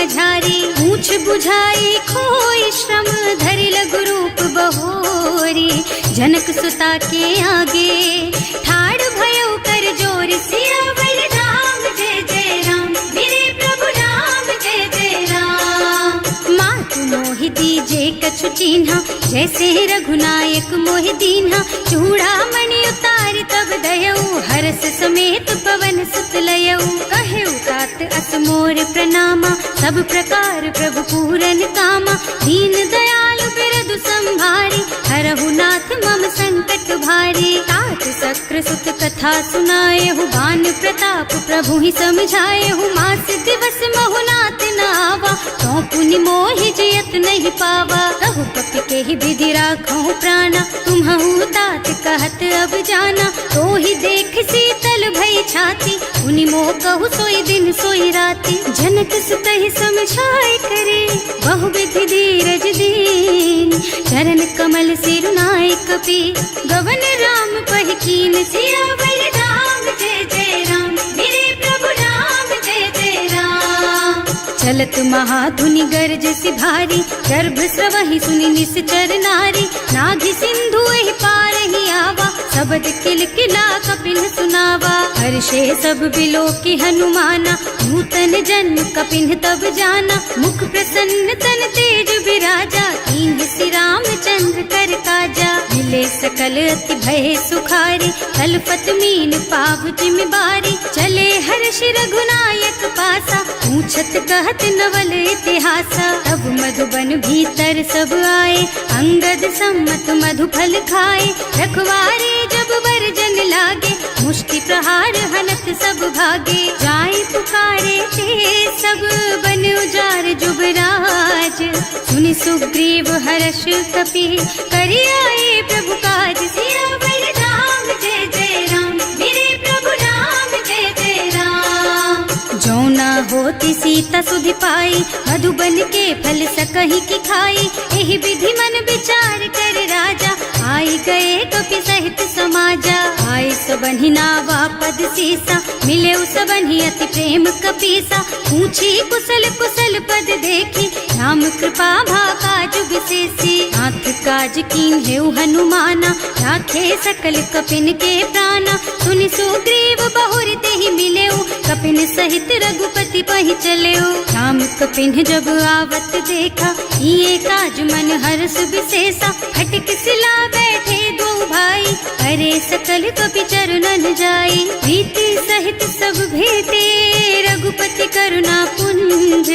मझारी, पूछ बुझाई खोई श्रम धरि लघु रूप बहोरी। जनक सुता के आगे ठाड़ भयो कर जोर, सियावर राम जय जय राम, मेरे प्रभु राम जय जय राम। मातु मोहि दीजे कछु चिन्हा, जैसे रघुनायक मोहि दीन्हा। चूड़ामणि उतारि तब दयऊ, हरस समेत पवन सुत लयऊ। कहेउ तात अस मोर प्रणामा, सब प्रकार प्रभु पूरन कामा। दीन दयालु बिरदु संभारी, हरहु नाथ मम संकट भारी। तात सक्र सुत कथा सुनाएहु, बान प्रताप प्रभु ही समझाएहु। मास दिवस महु नाथ न आवा, तो पुनि मोहि जियत नहीं पावा। कहु कपि के ही विधि राखहु प्राणा, तुम्हु तात कहत अब जाना। तो ही देख शीतल भई छाती, उनि मोह कहु सोई दिन सोई राती। जनक सुतहि समझाए करे, बहु विधि धीरज दीन। चरण कमल सिरुनाए कपि, गवन राम पहि कीन। सियावर राम जय जय राम, मेरे प्रभु राम जय जय राम। चलत महाधुनि गरजसि भारी, गर्भ स्रवहि सुनि निश्चर नारी। नाभि सिंधु एहि पारहि आवा, शबद किलकिला कपिन सुनावा। हर्षे सब बिलोकि हनुमाना, नूतन जन्म कपिन तब जाना। मुख प्रसन्न तन तेज बिराजा, कीन्ह श्री रामचंद्र कर काजा। मिले सकल अति भय सुखारी, कलपत मीन पाव जिम बारी। चले हर्ष रघुनायक पासा, पूछत कहत नवल इतिहासा। तब मधुबन भीतर सब आए, अंगद सम्मत मधु फल खाए। रखवारे जब बरजन लागे, मुष्टि प्रहार हनत सब भागे। जाय पुकारे ते सब बन उजार जुबराज। सुनि सुग्रीव हर्ष कपि, करि आए प्रभु काज। सियावर राम जय जय राम, मेरे प्रभु राम जय जय राम। जो न होती सीता सुधि पाई, मधुबन के फल सकहि की खाई। एहि विधि मन विचार कर राजा, आई गए कपि सहित समाजा। आए सबन्हि नावा पद सीसा, मिले सबन्हि अति प्रेम कपीसा। पूछी कुशल कुशल पद देखी, राम कृपा भाका जुग विशेषी। नाथ काज कीन्हेउ हनुमाना, राखे सकल कपिन के प्राणा। सुनि सुग्रीव बहुर तेहि मिलेउ, कपिन सहित रघुपति पहि चलेउ। राम कपिन जब आवत देखा, किए काज मन हर्ष विशेषा। हटिक सिला बैठे दो भाई, अरे सकल कपि चरणन जाई। प्रीति सहित सब भेटे, रघुपति करुणा पुंज।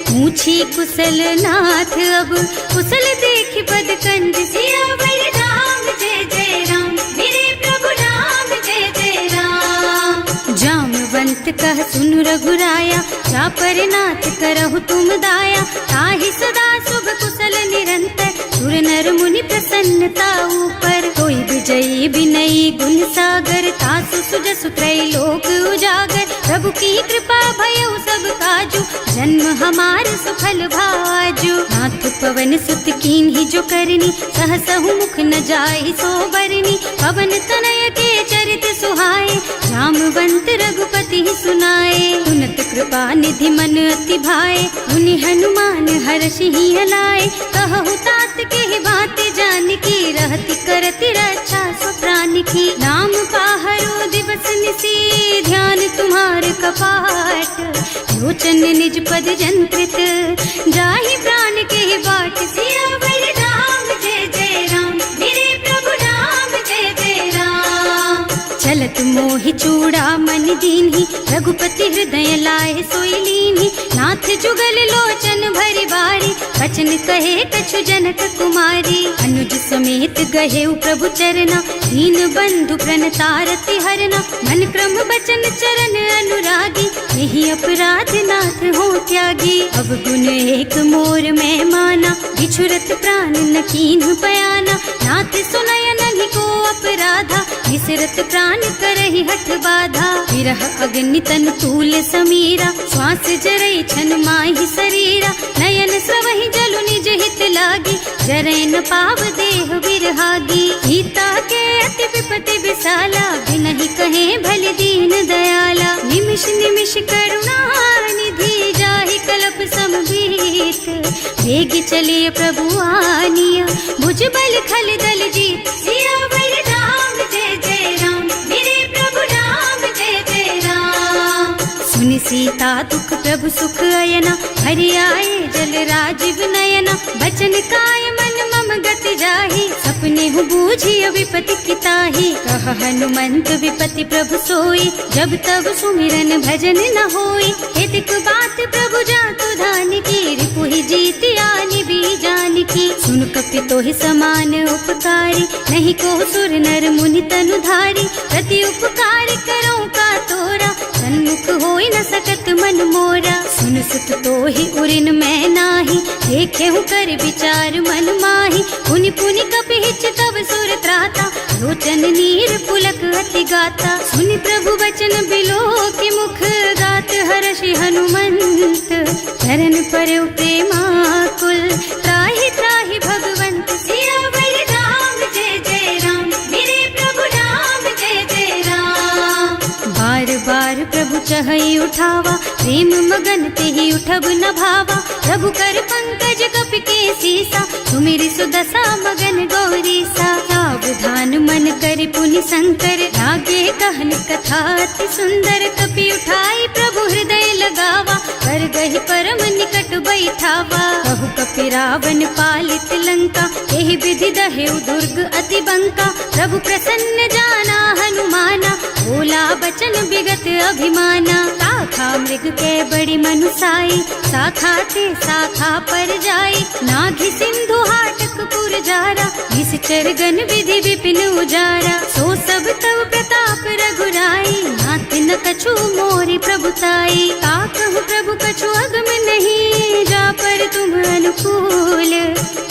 पूछी कुशल नाथ अब, कुशल देखि पद कंज। सियावर राम जय जय राम, मेरे प्रभु राम जय जय राम। जामवंत कह सुनु रघुराया, चापर नाथ करहु तुम दाया। ताहि सदा शुभ कुशल निरंतर, सुर नर मुनि प्रसन्नता ऊपर। कोई विजयी विनयी गुण सागर, तासु सुजसु त्रैलोक उजागर। प्रभु की कृपा भयउ सब काजू, जन्म हमार सफल भाजू। नाथ पवन सुत कीन्ही जो करनी, सहसहु मुख न जाहि सो बरनी। पवन तनय के चरित सुहाए, जामवंत रघुपति सुनाए। सुनत कृपा निधि मन अति भाए, मुनि हनुमान हर्षि हलाए। कहु तात के बात जानकी, रहति करति रक्षा सो प्राण की। नाम पाहरो दिवस निसी, ध्यान तुम्हार कपाट। लोचन निज पद जंत्रित, जाहि प्राण के बाट। सियावर राम जय जय राम, मेरे प्रभु राम जय जय राम। चलत मोहि चूड़ा मन दीन्ही, रघुपति हृदय लाए सोई लीन्ही। नाथ जुगल लोचन भरि बारी, बचन कहे कछु जनक कुमारी। अनुज समेत गहेउ प्रभु चरना, दीन बंधु प्रणतारति हरना। मन क्रम बचन चरण अनुरागी, यही अपराध नाथ हो त्यागी। अब गुण एक मोर में माना, बिछुरत प्राण न कीन्ह बयाना। नाथ सुनय नहीं को अपराधा, विसरत प्राण करहि हठ बाधा। विरह अग्नि तन तूल समीरा, श्वास जरई छन माहि शरीरा। नयन स्रवहि जलु निज हित लागी, जरै न पाव देह बिरहागी। सीता के अति विपति विशाला, बिनहि कहे भल दीन दयाला। निमिष निमिष करुणा निधि, जाहि कलप सम वेग चलिए प्रभु आनिया, भुजबल खल दल जीत। सियावर राम जय जय राम, मेरे प्रभु राम जय जय राम। सुनि सीता दुख प्रभु सुख अयना, हरि आए जल राजीव नयना। बचन काय मन मम गति जाहि, सपने हूँ बूझिय विपति किताहि। कह हनुमंत विपति प्रभु सोई, जब तब सुमिरन भजन न होई। हेतिक बात प्रभु जातु धान की, रिपुहि जीत आनि भी जान की। सुन कपि तोहि समान उपकारी, नहीं को सुर नर मुनि तनु धारी। प्रति उपकार करो का तोरा, सन्मुख होई न सकत मन मोरा। सुन सुत तोहि उरिन मैं नाही, देखे हूँ कर विचार मन माही। पुनि पुनि कपिहिच तब सुर त्राता, लोचन नीर पुलक अति गाता। सुनि प्रभु बचन बिलो की मुख, गात हर्षि हनुमंत। चरण परौ प्रेमाकुल, त्राहि त्राहि भगवंत। सियावर राम जय जय राम, मेरे प्रभु राम जय जय राम। बार बार प्रभु चहई उठावा, प्रेम मगन तेहि उठब न भावा। प्रभु कर पंकज कपि के सीसा, सुमिरि सुदशा मगन गौरीसा। सावधान मन करि पुनि शंकर, लागे कहन कथा अति सुंदर। कपि उठाई प्रभु हृदय लगावा, कर गहि परम निकट बैठावा। कहु कपि रावण पालित लंका, एहि विधि दहेउ दुर्ग अति बंका। प्रभु प्रसन्न जाना हनुमाना, बोला बचन विगत अभिमाना। शाखा मृग के बड़ी मनुसाई, शाखा ते शाखा पर जाई। नाघि सिंधु हाटक पुर जारा, निश्चर गण विधि विपिन उजारा। सो सब तव प्रताप रघुराई, नाथ न कछु मोरि प्रभुताई। का कहु प्रभु कछु अगम नहीं, जा पर तुम अनुकूल।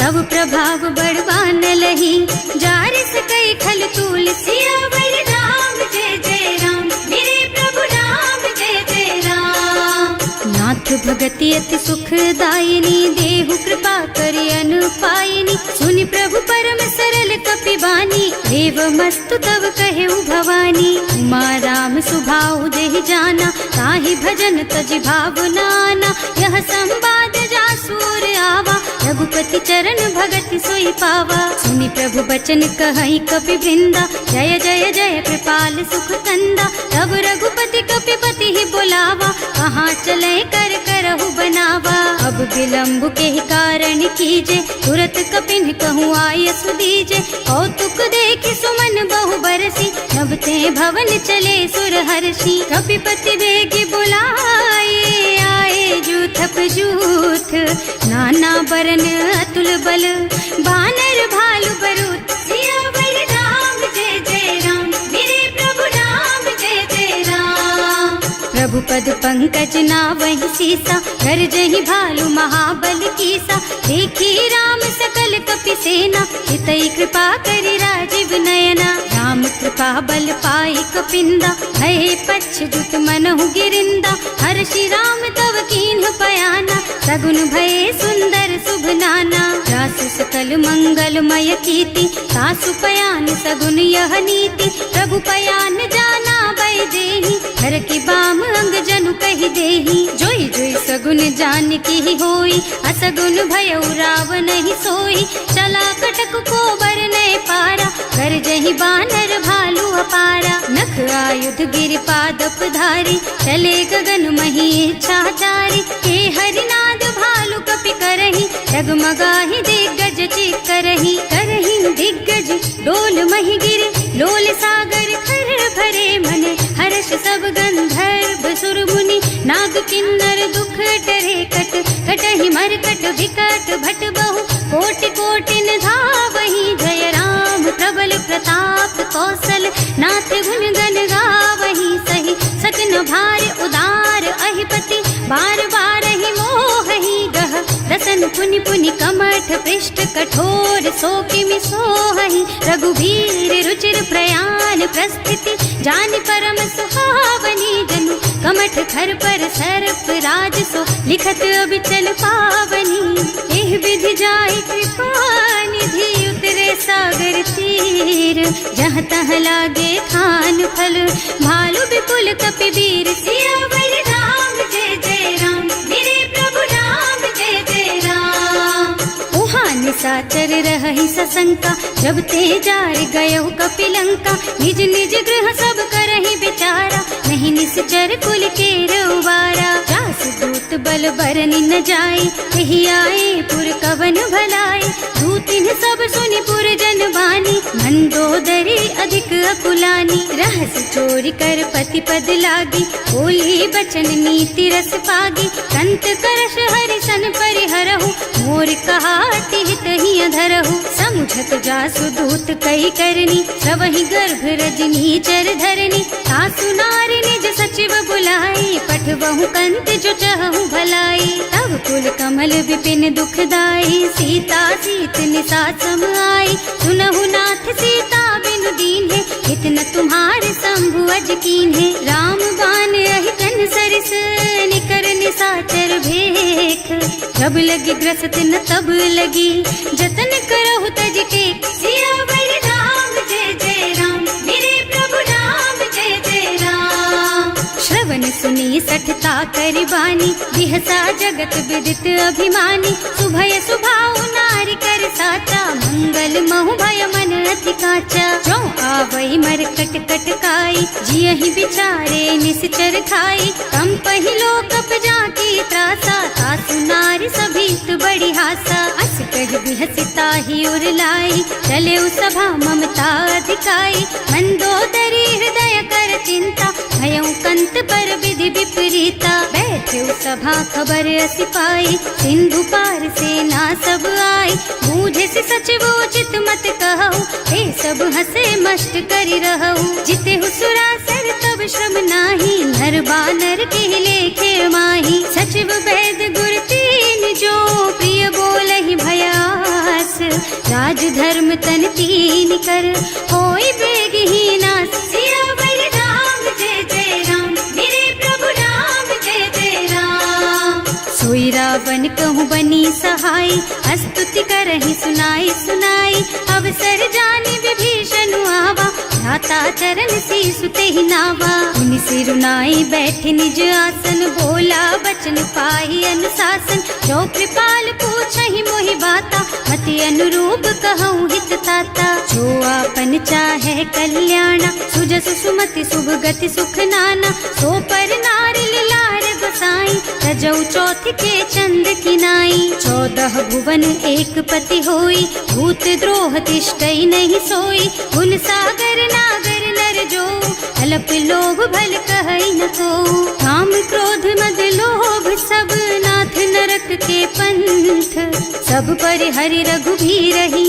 तब प्रभाव बड़वान लही, जार सकई खल तूल। सियावर राम जय जय राम, मेरे प्रभु राम जय जय राम। नाथ भगति अति सुखदायिनी, देहु कृपा करि अनुपायिनी। सुनि प्रभु परम सरल कपि बानी, देव मस्तु तव कहेउ भवानी। उमा राम सुभाउ जेहि जाना, ताहि भजन तजि भावनाना। यह संवाद जासुर आवा, रघुपति चरण भगति सोई पावा। सुनि प्रभु बचन कहई कपि वृंदा, जय जय जय कृपाल सुख कंदा। तब रघुपति कपिपति ही बुलावा, कहाँ चले कर करहु बनावा। अब विलंब के कारण कीजे, तुरत कपिन कहूँ आय सुदीजे। कौतुक देखि सुमन बहु बरसी, नभ ते भवन चले सुर हर्षि। कपिपति बेगी बुलाए, आए जूथप जूथ। नाना बरन अतुल बल, बानर भालु बरूथ। सियावर राम जय जय राम, मेरे प्रभु राम जय जय राम। प्रभु पद पंकज नावहि सीसा, गरजहि भालु महाबल कीसा। देखी राम सकल कपि सेना, हितई कृपा करि राजीव नयना। राम कृपा बल पाई कपिंदा, भये पच्छजुत मनहु गिरिंदा। हर्षि राम तव कीन्ह पयाना, सगुन भये सुंदर शुभ नाना। रासु सकल मंगलमय कीर्ति, सासु पयान सगुन यह नीति। प्रभु पयान जाना भय देहि, हर की बाम अंग जनु कहि देहि। जोई जोई सगुन जान की होई, असगुन भयउ रावण नहीं सोई। चला कटक को बरनै पारा, कर जहि बानर भालु अपारा। नख आयुध गिर पादप धारी, चले गगन मही इच्छाचारी। के हरिनाद भालु कपि करहि, डगमगाहि दिग्गज चित करहि। करहि दिग्गज डोल मही गिर, लोल सागर खर भरे मन। हर्ष सब गंधर्व सुर मुनि, नाग किन्नर दुख डरे कट। कटहि मरकट विकट भट बहु, कोटि कोटिन धावहि। जय राम प्रबल प्रताप कौशल, नाथ गुण गण गावहि। सही सकन भार उदार अहिपति, बार बार ही मोहि गह। रसन पुनि पुनि कमठ पृष्ठ, कठोर सो किमि सोहि। रघुवीर रुचिर प्रयाण प्रस्थिति, जानि परम सुहावनी। जनु कमठ खर पर सर्प राज सो, लिखत अबिचल पावनी। एह विधि जाय कृपा निधि, उतरे सागर तीर। जहाँ तहाँ लागे खान फल, भालु विपुल कपिवीर। सियावर राम जय जय राम, मेरे प्रभु राम जय जय राम। शंका, जब ते जार गयो कपिलंका। निज निज गृह सब करहि विचारा, नहीं निश्चर कुल के रउबारा। जासु दूत बल बरनि न जाए, यही आए पुर कवन भलाई। दूतिन सब सुनि पुर जन बानी, मंदोदरी अधिक अकुलानी। रहस्य चोरी कर पति पद लागी, बोली बचन नीति रस पागी। कंत करश हरिसन परिहरहु, मोर कहाति हित ही अधरहु। समुझत जासु दूत कई करनी, सबहि गर्भ रजनी चर धरनी। सासु नारी निज सचिव बुलाई, पठबहु कंत जो चहु भलाई। तब कुल कमल विपिन दुखदाई, सीता सीत निसा सम आई। सुनहु नाथ सीता बिनु दीन है, इतना तुम्हारे शंभु अज कीन है। राम बान अहितन सरिस, निकर निसाचर भेख। जब लगी ग्रसत न तब लगी, जतन करहु तज के। सियावर राम जय जय राम, मेरे प्रभु राम जय जय राम। श्रवण सुनी सठता करि बानी, बिहसा जगत विदित अभिमानी। सुभय सुभाउ नारी कर साचा, मंगल महु भय मन अति काचा। जो आवई मरकट कटकाई, जियहि विचारे निश्चर खाई। कम पहिलो कप जाकी त्रासा, सासु नारी सभीत बड़ी हासा। अस कह बिहसिता ही उरलाई, चले सभा ममता अधिकाई। मंदोदरी हृदय कर चिंता, भयउ कंत पर विधि विपरीता। बैठे सभा खबर असी पाई, सिंधु पार सेना सब आई। बूझे से सचिव उचित मत कहु, हे सब हसे मस्त करि रहु। जिते हुसुरासर तब श्रम नाही, नर बानर के लेखे माही। सचिव वैद गुर तीन जो, प्रिय बोलहि भयास। राज धर्म तन तीन कर, होई बेगहीना। सियावर राम जय जय राम, मेरे प्रभु राम जय जय राम। सोई रावण कहूँ बनी सहाय, स्तुति करहि सुनाई सुनाई। अवसर जानी विभीषण आवा, भ्राता चरण शीसु तेहि नावा। मुनि सिरुनाई बैठे निज आसन, बोला बचन पाहि अनुशासन। जो कृपाल पूछहि मोहि बाता, मति अनुरूप कहूँ हित ताता। जो आपन चाहे कल्याणा, सुजस सुमति शुभ गति सुख नाना। सो पर नारी लार गोसाई, रजौ चौथ के चंद किनाई। 14 भुवन एक पति होई, भूत द्रोह तिष्ठई नहीं सोई। गुण सागर नागर नर जो, अल्प लोभ भल कहई न को। काम क्रोध मद लोभ सब, नाथ नरक के पंथ। सब पर हरि रघुबीरहि,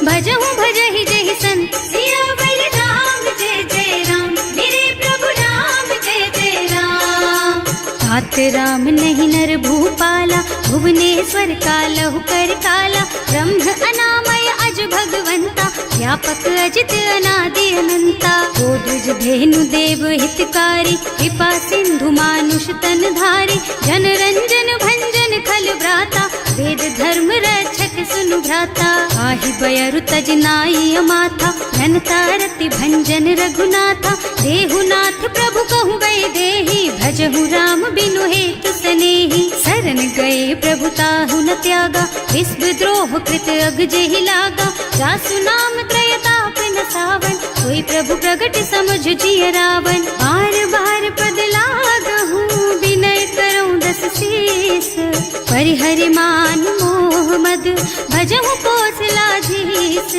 भजहु भजहि जहि संत। सियावर राम जय जय राम, मेरे प्रभु राम जय जय राम। तात राम नहीं नर भूपाला, भुवनेश्वर कालहु कर काला। ब्रह्म अनामय अज भगवंता, व्यापक अजित अनादि अनंता। गोद्विज धेनु देव हितकारी, कृपा सिंधु मानुष तन धारी। जन रंजन भंजन खल भ्राता, वेद धर्म रक्षक सुनु भ्राता। आहि बयरु तज नाई अमाथा, घनता रति भंजन रघुनाथा। देहुनाथ प्रभु कहु गए देहि, भजहु राम बिनु हेतु सनेहि। शरण गए प्रभु ताहु न त्यागा, विश्व द्रोह कृत अग जेहि लागा। जासु नाम त्रयताप न सावन, सोई प्रभु प्रगट समझ जिय रावण। बार बार पद लागहु, विनय करऊं दस शीस। परिहरि मान मोह मद, भजहु कौशलाधीश।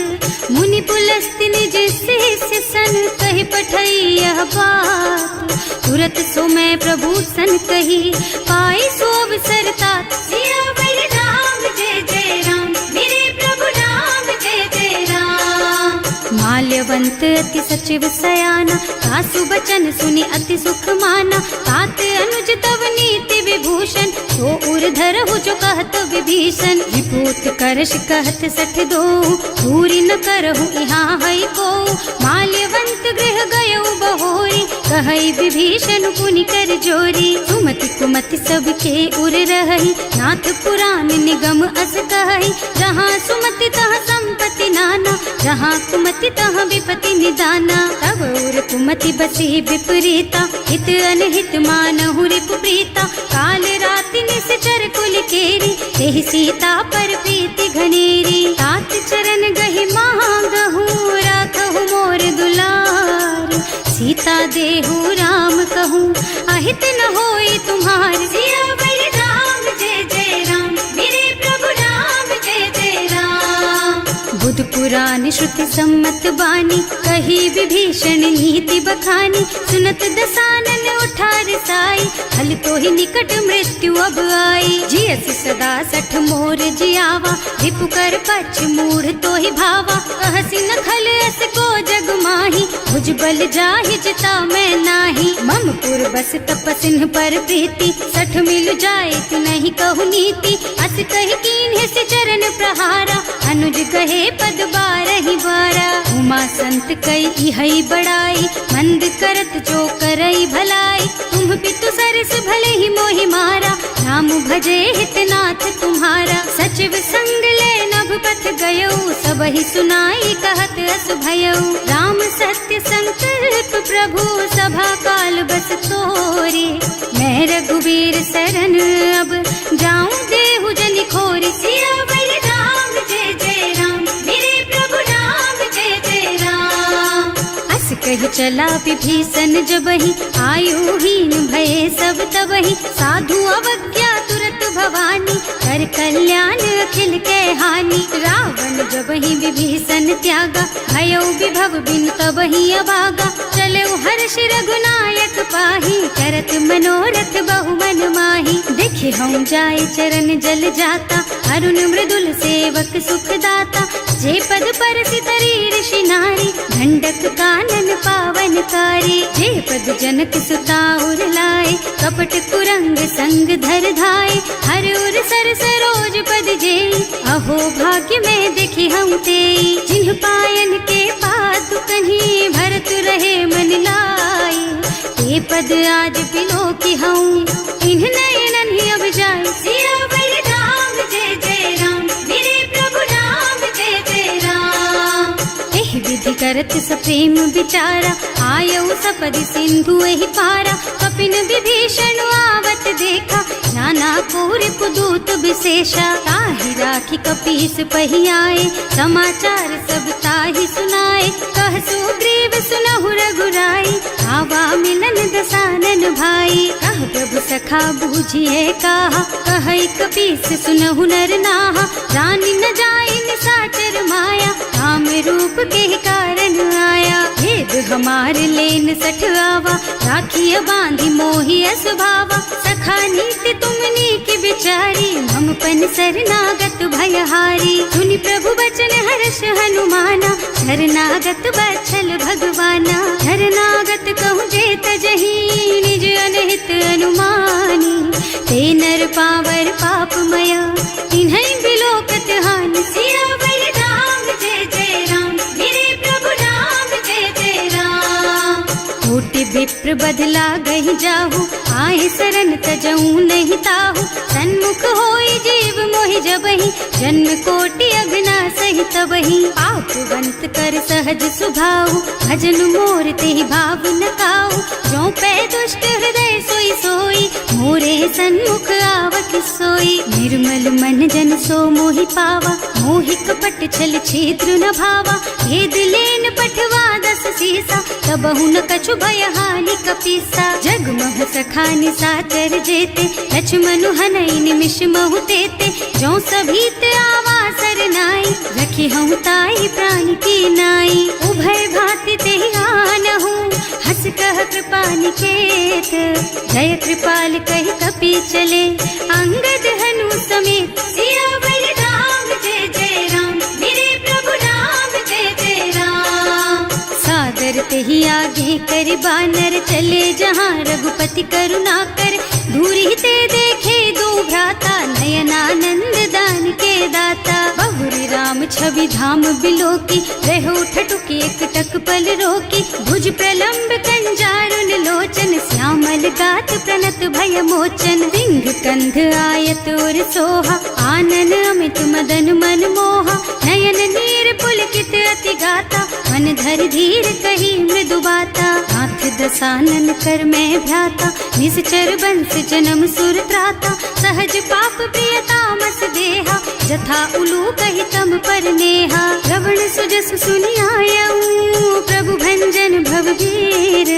मुनि पुलस्त्य निज शिष्य सन, कहि पठई यह बात। तुरत सो मैं प्रभु सन कही, पाई सो अवसर तात। सियावर राम जय जय राम, मेरे प्रभु राम जय जय राम। माल्यवंत अति सचिव सयाना, सासु बचन सुनि अति सुख माना। तात अनुज तव नीति विभूषण, सो उर धरहु जो कहत विभीषण। विभूत करश कहत सठ दो, दूरी न करहु यहाँ हई को। माल्यवंत गृह गयो बहोरी, कहई विभीषण पुनि कर जोरी, सुमति कुमति सबके उर रही, नाथ पुराण निगम अस कहई। जहाँ सुमति तहाँ संपत्ति नाना, जहाँ कुमति तहाँ विपत्ति निदाना। तब उर कुमति बसी विपरीता, हित अनहित मानहु रिपु प्रीता। काल राति निश्चर कुल केरी, तेहि सीता पर प्रीति घनेरी। तात चरण गहि मांगहु, राखहु मोर दुलार। सीता देहु राम कहूँ, अहित न होई तुम्हार। सियावर राम जय जय राम, मेरे प्रभु राम जय जय राम। बुध पुराण श्रुति सम्मत बानी, कही विभीषण नीति बखानी। सुनत दसानन उठार साई, हल तो ही निकट मृत्यु अब आई। जियसि सदा सठ मोर जियावा, रिपु कर पछ मूढ़ तो ही भावा। कहसि न खल अस को जग माही, भुज बल जाहि जिता मैं नाही। मम पुर बस तपसिन पर प्रीति, सठ मिल जाए तु नहीं कहु नीति। अस कहि कीन्हे से चरण प्रहारा, अनुज कहे पद बारहि बारा। उमा संत कई इहई बड़ाई, मंद करत जो करई भलाई। तुम पितु सरस भले ही मोहि मारा, नाम भजे हितनाथ तुम्हारा। सचिव संग ले नभ पथ गयो, सबहि सुनाई कहत अस भयो। राम सत्य संकल्प प्रभु, सभा काल बस तोरे। मैं रघुवीर सरन अब, जाऊं देहु जनि खोरी। सियावर राम जय जय राम, मेरे प्रभु राम जय जय राम। अस कहि चला विभीषण जबहि, आयुहीन भये सब तबहि। साधु अवज्ञा तुरत भवानी, कर कल्याण अखिल के हानि। रावण जबहि विभीषण त्यागा, भयो विभव बिनु तबहि अभागा। चले हर्ष रघुनायक पाही, करत मनोरथ बहु मन माही। देखे हम जाए चरण जल जाता, अरुण मृदुल सेवक सुख दाता। जे पद पर सितरी ऋषि नारी, ढंडक कानन पावन कारी। जे पद जनक सुता उर लाए, कपट कुरंग संग धर धाय। हर उर सर सरोज पद जेई, अहो भाग्य में देखी हम तेई। जिन्ह पायन के पातु कन्ही, भरत रहे मन लाई। ते पद आज बिलो की हूँ, इन्ह नयनन ही अब जाए। सियावर राम जय जय राम, मेरे प्रभु राम जय जय राम। एह विधि करत सप्रेम विचारा, आयऊ सपदि सिंधु एहि पारा। कपिन विभीषण आवत देखा, नाना कोर पुदूत विशेषा। ताहि राखी कपीस पहि आए, समाचार सब ताहि सुनाए। कह सुग्रीव सुनहु रघुराई, आवा मिलन दसानन भाई। कह प्रभु सखा बूझिए कहा, कहई कपीस सुनहु नर नाहा। रानी न जाए निशाचर माया, काम रूप के कारण आया। भेद हमार लेन सठ आवा, राखिय बांधी मोहि असुभावा। सखा नीति तुमनी की बिचारी, मम पन शरणागत भयहारी। सुनि प्रभु बचन हर्ष हनुमाना, शरणागत बछल भगवाना। शरणागत कहूँ जे तजहि, निज अनहित अनुमानी। ते नर पावर पापमया, इन्है बिलोकत हानि। सियावर राम जय जय राम, मेरे प्रभु राम जय जय राम। कोटि विप्र बदला गहि जाहु, आए शरण तजऊ नहीं ताहु। सन्मुख होई जीव मोहि जबहि, जन्म कोटि अघना सहि तबहि। पापवंत कर सहज सुभाऊ, भजन मोर तेहि भाव न काऊ। जो पै दुष्ट हृदय सोई सोई, मोरे सन्मुख आवत सोई। निर्मल मन जन सो मोहि पावा, मोहि कपट छल छिद्र न भावा। भेद लेन पठवा दस सीसा, तबहु न कछु भय हानि कपीसा। जगमह सखा निशाचर जेते, लक्ष्मनु हनई निमिष महु तेते। जो सभीत आवा सरनाई, रखी हूँ ताई प्राण की नाई। उभय भांति तेहि आनहु, हस कह कृपा निकेत। जय कृपाल कहि कपि चले, अंगद हनु समेत। सियावर राम जय जय राम, मेरे प्रभु राम जय जय राम। सादर तेहि आगे कर बानर, चले जहाँ रघुपति करुणा कर। दूरी ते देखे दो भ्राता, नयनानंद दान के दाता। बहुरी राम छवि धाम बिलोकी, रहो ठठुकी एक टक पल रोकी। भुज प्रलंब कंजारुन लो, गात प्रणत भय मोचन, सिंह कंध आयत और सोहा, आनन अमित मदन मन मोहा, नयन नीर पुलकित अति गाता, मन धर धीर कही मृदु बाता, हाथ दसानन कर मैं भ्राता, निश्चर बंस जन्म सुर त्राता, सहज पाप प्रिय तामस देहा, जथा उलू कही तम पर नेहा, श्रवण सुजस सुनि आयऊ, प्रभु भंजन भवभीर,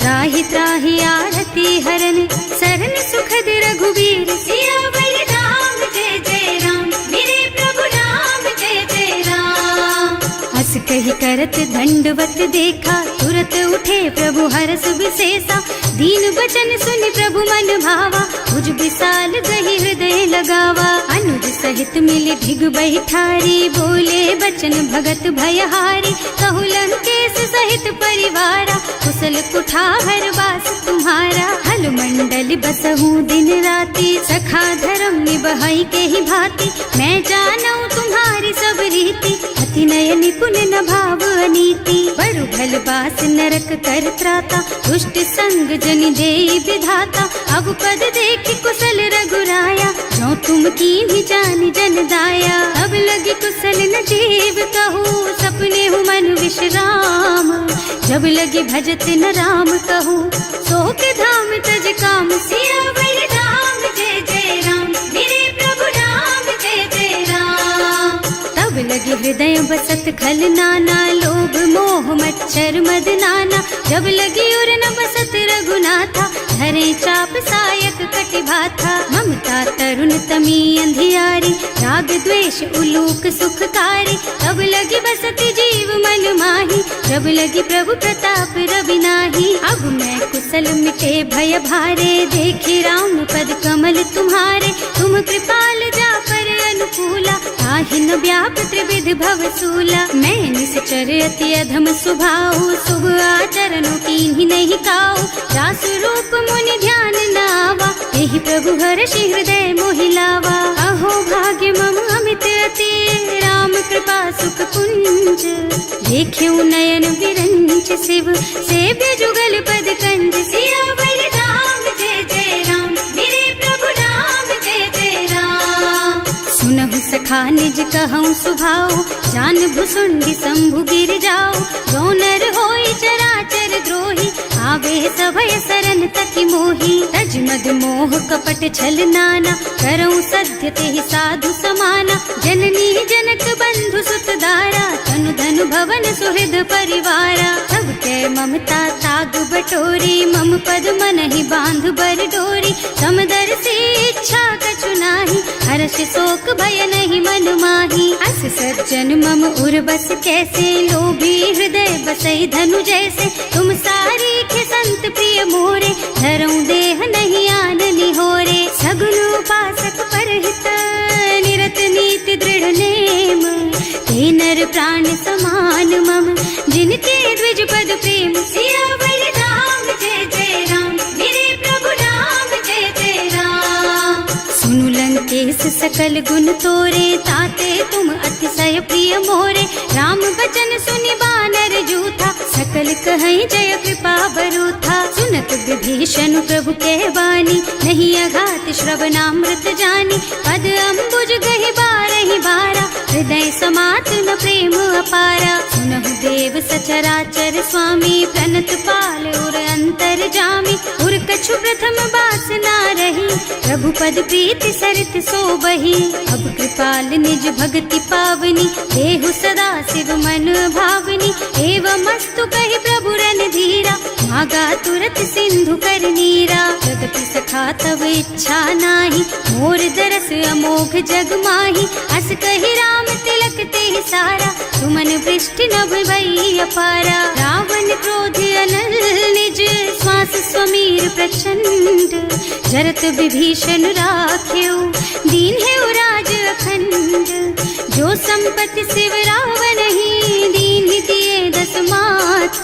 त्राहि त्राहि आरती हरन, सरन सुखद रघुवीर, सियावर राम जय जय राम, मेरे प्रभु राम जय जय राम। हस कही करत दंडवत देखा, तुरत उठे प्रभु हरस विशेषा, दीन बचन सुनि प्रभु मन भावा, मुझ विशाल गही हृदय लगावा, अनुज सहित मिले ढिग बैठारी, बोले बचन भगत भयहारी, कहु लंकेश सहित परिवारा, कुशल कुठार वास तुम्हारा, हल मंडल बसहु दिन राति, सखा धर्म निबहाई के ही भांति, मैं जानऊ तुम्हारी सब रीति, अति नय निपुण न भाव अनीति, बड़ु भल बास नरक कर त्राता, दुष्ट संग जन देई विधाता, अब पद देखि कुशल रघुराया, जो तुम कीन्ही जान जन दाया, अब लगी कुशल न जीव कहू, सपने हूँ मन विश्राम, जब लगी भजत न राम कहू, सोक धाम तज काम, सियावर राम जय जय राम, मेरे प्रभु राम जय जय राम। तब लगे हृदय बसत खल नाना, लोभ मोह मच्छर मद नाना, जब लगी उर न बसत रघुनाथा, धरे चाप सायक कटि भाथा, ममता तरुण तमी अंधियारी, राग द्वेष उलूक सुखकारी, तब लगी बसती जीव मन माही, जब लगी प्रभु प्रताप रवि नाही, अब मैं कुशल मिटे भय भारे, देखी राम पद कमल तुम्हारे, तुम कृपाल जा पर अनुकूला, ताहि न व्याप त्रिविध भव सूला, मैं निश्चर अति अधम सुभाऊ, शुभ आचरणों कीन्ही नहीं काऊ, जासु रूप मुनि ध्यान नावा, यही प्रभु हर्षि हृदय मोहिलावा, अहो भाग्य मम अमित अति, राम कृपा सुख पुंज, देख्यऊ नयन विरंच शिव, सेव्य जुगल पद कंज, सियावर राम जय जय राम, मेरे प्रभु राम जय जय राम। सुनहु सखा निज कहऊँ सुभाऊ, जान भुसुंडी शंभु गिर जाऊ, जो नर होई चराचर द्रोही, आवे सभय सरन तकी मोही, तज मद मोह कपट छल नाना, करऊँ सत्य तेहि साधु समाना, जननी जनक बंधु सुत दारा, तनु धनु भवन सुहृद परिवारा, सब के ममता ताग बटोरी, मम पद मन ही बांध बर डोरी, समदर से इच्छा कछु नाही, हर्ष शोक भय नहीं मन माही, अस सज्जन मम उर बस कैसे, लोभी हृदय बसई धनु जैसे, तुम सारी के संत प्रिय मोरे, धरऊँ देह नहीं आन निहोरे, सगुन उपासक परहित, निरत नीति दृढ़ नेम, ते नर प्राण समान मम, जिनके द्विज पद प्रेम, सियावर राम जय जय राम, मेरे प्रभु राम जय जय राम। सुनु लंकेश सकल गुण तोरे, ताते तुम अतिशय प्रिय मोरे, राम बचन सुनि बानर जूथा, सकल कहई जय कृपा बरूथा, सुनत विभीषण प्रभु के वाणी, नहीं अघात श्रवणामृत जानी, पद अम्बुज गहि बारहि बारा, हृदय समात न प्रेम अपारा, सुनहु देव सचराचर स्वामी, प्रणत पाल उर अंतर जामी, उर कछु प्रथम बास ना रही, प्रभु पद प्रीति सरित सो बही, अब कृपाल निज भक्ति पावनी, देहु सदा शिव मन भावनी, एवं मस्तु कहि प्रभु रन धीरा, मागा तुरत सिंधु कर नीरा, यद्यपि सखा तब इच्छा नाही, मोर दरस अमोघ जग माही, अस कहि राम तिलक तेहि सारा, तुमन वृष्टि नभ भई अपारा, रावण क्रोध अनल निज, श्वास स्वमीर प्रचंड, जरत विभीषण राख्यो, दीन है राज अखंड, जो संपत्ति शिव रावण ही, दीन दिए दस माथ,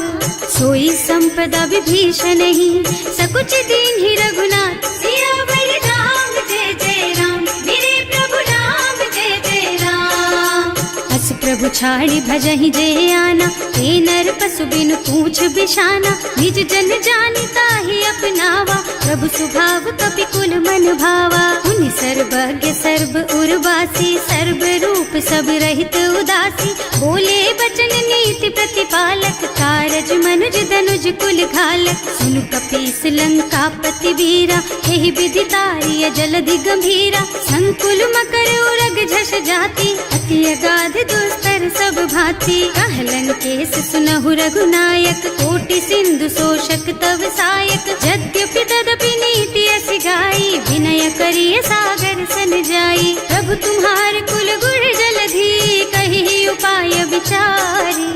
सोई संपदा विभीषण ही, सकुच दीन ही रघुनाथ, सियावर राम जय जय राम, मेरे प्रभु राम जय जय राम। अस प्रभु छाड़ी भजहि जय आना, ते नर पशु बिनु पूछ बिछाना, निज जन जानिता ही अपनावा, प्रभु स्वभाव कपिकुल मन भावा। उन सर्वज्ञ सर्व उर्वासी, सर्व रूप सब रहित उदासी, बोले बचन नीति प्रतिपालक, कारज मनुज धनुज कुल घालक। सुनु कपीस लंकापति वीरा, यही विधि तारिय जलधि गंभीरा। संकुल मकर उरग झष जाति, अति अगाध दुस्तर सब भांति। कह लंकेश सुनहु रघुनायक, कोटि सिंधु शोषक तव सायक। यद्यपि तदपि नीति अस गाई, विनय करिय सागर सन जाई। प्रभु तुम्हार कुल गुण जलधि, कहि उपाय विचारी।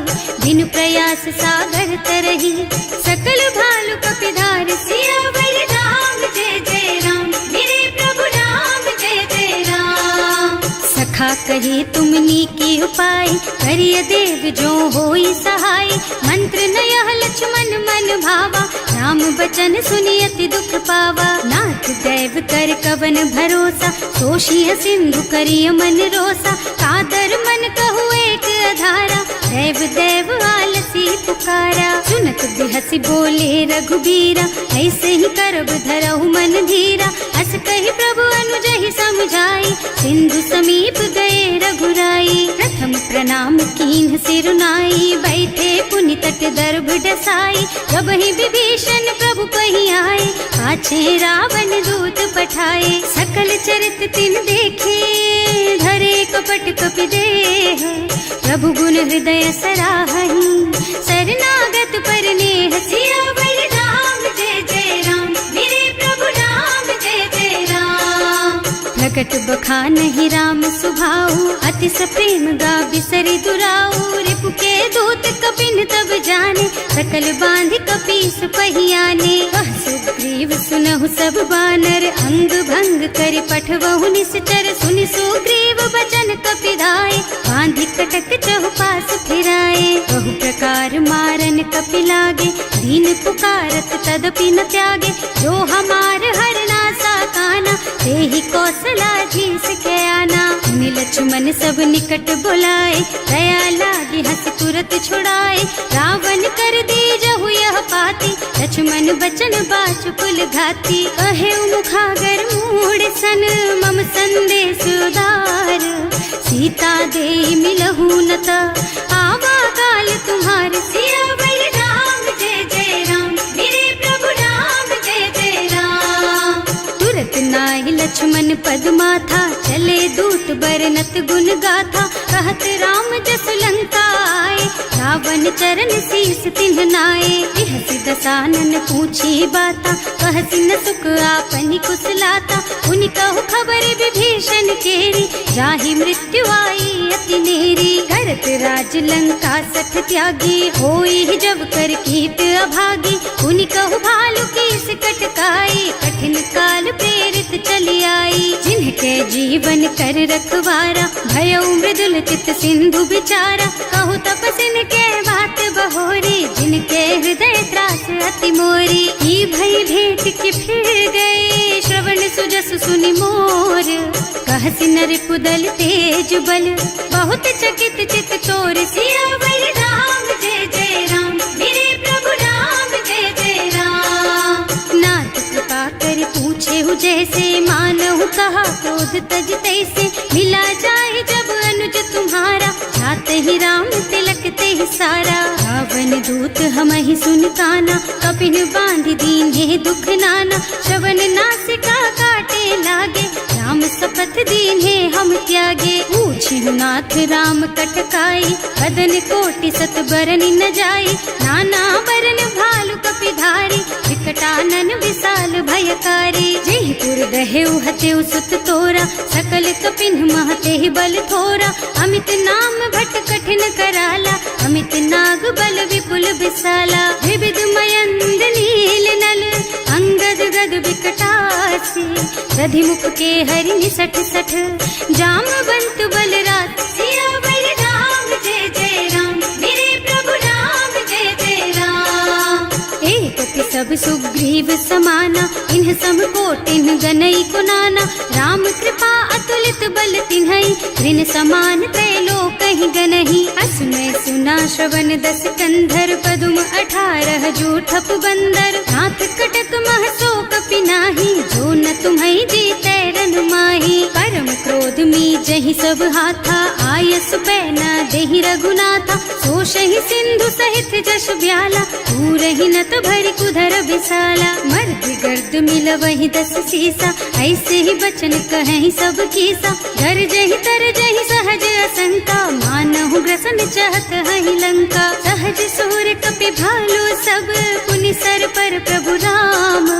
बिनु प्रयास सागर तरही, सकल भालु कपिधार। सियावर राम जय जय राम, मेरे प्रभु राम जय जय राम। सखा कही तुमनी की उपाय, करिय देव जो होई सहाय। मंत्र नयह लक्ष्मण मन भावा, राम बचन सुनि अति दुख पावा। नाथ दैव कर कवन भरोसा, सोषिय सिंधु करिय मन रोसा। कादर मन कहु एक अधारा, देव देव आलसी पुकारा। सुनत बिहसी बोले रघुबीरा, ऐसे ही करब धरहु मन धीरा। अस कही प्रभु अनुजहि समझाई, सिंधु समीप गए रघुराई। प्रथम प्रणाम कीन्ह सिरुनाई, बैठे पुनि तट दर्भ डसाई। जब ही विभीषण प्रभु पही आए, पाछे रावण दूत पठाए। सकल चरित तिन देखे, धरे कपट कपि देह। प्रभु गुण हृदय सराहहि, शरणागत पर नेह। सियावर राम जय जय राम, मेरे प्रभु राम जय जय राम। प्रकट बखानहि राम सुभाऊ, अति सप्रेम गा बिसरि दुराऊ। रिपु के दूत कपिन तब जाने, सकल बांधि कपीस पहियाने। वह सुग्रीव सुनहु सब बानर, अंग भंग करि पठवहु निश्चर। सुनि सुग्रीव बचन कपिधाय, बांधि कटक चहुपास फिराए। बहु प्रकार मारन कपि लागे, दीन पुकारत तदपि न त्यागे। जो हमार हरना सा काना, तेहि कौशलाधीश के आना। मुनि लक्ष्मण सब निकट बुलाए, दया लागी हस तुरत छुड़ाए। रावण कर दीजहु यह पाती, लक्ष्मण बचन बाचु कुल घाती। कहे मुखागर मूढ़ सन, मम संदेश उदार। सीता दे मिलहु न त, आवा काल तुम्हार। सियावर राम जय जय राम, मेरे प्रभु राम जय जय राम। तुरत नाहि लक्ष्मण पद माथा, चले दूत बरनत गुण गाथा। कहत राम जस लंका आए, रावण चरण शीस तिन्ह नाए। बिहसि दसानन पूछी बाता, कहसि न सुख आपनि कुशलाता। उनि कहु खबर विभीषण केरी, जाहि मृत्यु आई अति नेरी। करत राज लंका सठ त्यागी, होई जब कर कीट अभागी। उनि कहु भालु कीस कटकाई, कठिन काल प्रेरित चली आई। जिनके जीवन कर रखवारा, भयउ मृदुल चित सिंधु बिचारा। कहु तपसिन के बात बहोरी, जिनके हृदय त्रास अति मोरी। ही भई भेंट के फिर गए, श्रवण सुजस सुनि मोर। कहसि नर पुदल तेज बल, बहुत चकित चित तोर। सियावर राम जय जय राम, मेरे प्रभु राम जय जय राम। नाथ कृपा कर पूछे हु जैसे, मानहु कहा क्रोध तज तैसे। मिला जाए जब अनुज तुम्हारा, जाते ही राम तिलक ते सारा। रावण दूत हमहि सुन काना, कपिन बांधि दीन्हे दुख नाना। श्रवण नासिका काटे लागे, राम शपथ दीन्हे हम त्यागे। पूछिहु नाथ राम कटकाई, बदन कोटि सत बरन न जाई। नाना बरन भालु कपिधारी, विकटानन विशाल भयकारी। जेहि पुर दहेउ हतेउ सुत तोरा, सकल कपिन महते बल थोरा। अमित नाम भट कठिन कराला, अमित नाग बल विपुल विशाला। विविध मयंद नील नल, अंगद गद विकटासी। दधि मुख के हरि निसठ सठ, जामवंत बलराज। सियावर राम जय जय राम, मेरे प्रभु राम जय जय राम। एक सब सुग्रीव समाना, इन्ह सम कोटिन गनई कुनाना। राम कृपा अतुलित बल तिन्हई, ऋण समान त्रैलोकहि गनहि। असुनै सुना श्रवण दस कंधर, पदुम 18 जूठप बंदर। नाथ कटक तुम्हें जीते रन माही। परम क्रोध में जही सब हाथा, आयस पैना देहि रघुनाथा। सोशहि सिंधु सहित जश ब्याला, तू रही नत भरी कुधर बिसाला। मर्द गर्द मिल वही 10 सीसा, ऐसे ही बचन कहें सब कीसा। घर जही तर जही सहज असंका, मानहु ग्रसन चाहत हहि लंका। सहज सूर कपि भालू सब, पुनि सर पर प्रभु राम।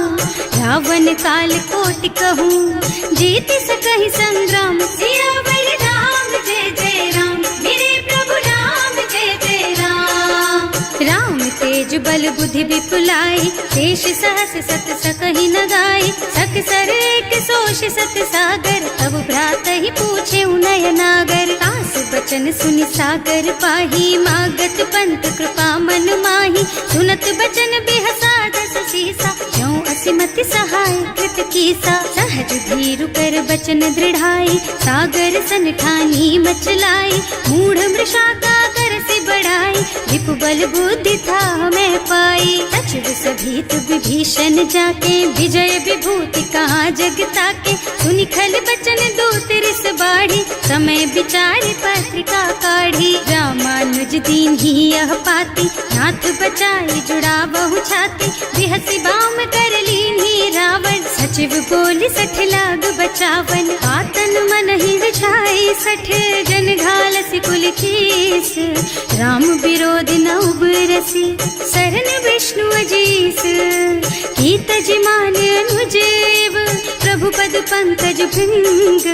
रावण काल कोटि कहूँ, जीत सकहि संग्राम। सियावर राम जय जय राम, मेरे प्रभु राम जय जय राम। राम तेज बल बुद्धि विपुलाई, शेष सहस सत सकहि न गाई। सक सर एक सोष सत सागर, तब भ्रात ही पूछे उनय नागर। आस बचन सुनि सागर पाही, मागत पंत कृपा मन माही। सुनत बचन बिहसा 10 सीसा, ज्यों असिमति सहाय कृत कीसा। सहज धीरु कर बचन दृढ़ाई, सागर सन ठानी मचलाई। मूढ़ मृषा का कर से बढ़ाई, विपु बल बुद्धि था मैं पाई। सचिव सभीत विभीषण जाके, विजय विभूति कहाँ जग ताके। सुनि खल बचन दूत रिस बाढ़ी, समय विचारि पत्रिका काढ़ी। रामानुज दीन ही यह पाती, नाथ बचाई जुड़ा बहु छाती। बिहसी बाम कर लीन्ही रावण, सचिव बोली 60 लाग बचावन। आतन मन ही विछाई 60, जन घालसी कुल कीस। राम विरोध न उबरसी, शरण विष्णु अजीस। कीत जिमान अनुजेव, प्रभु पद पंकज भृंग।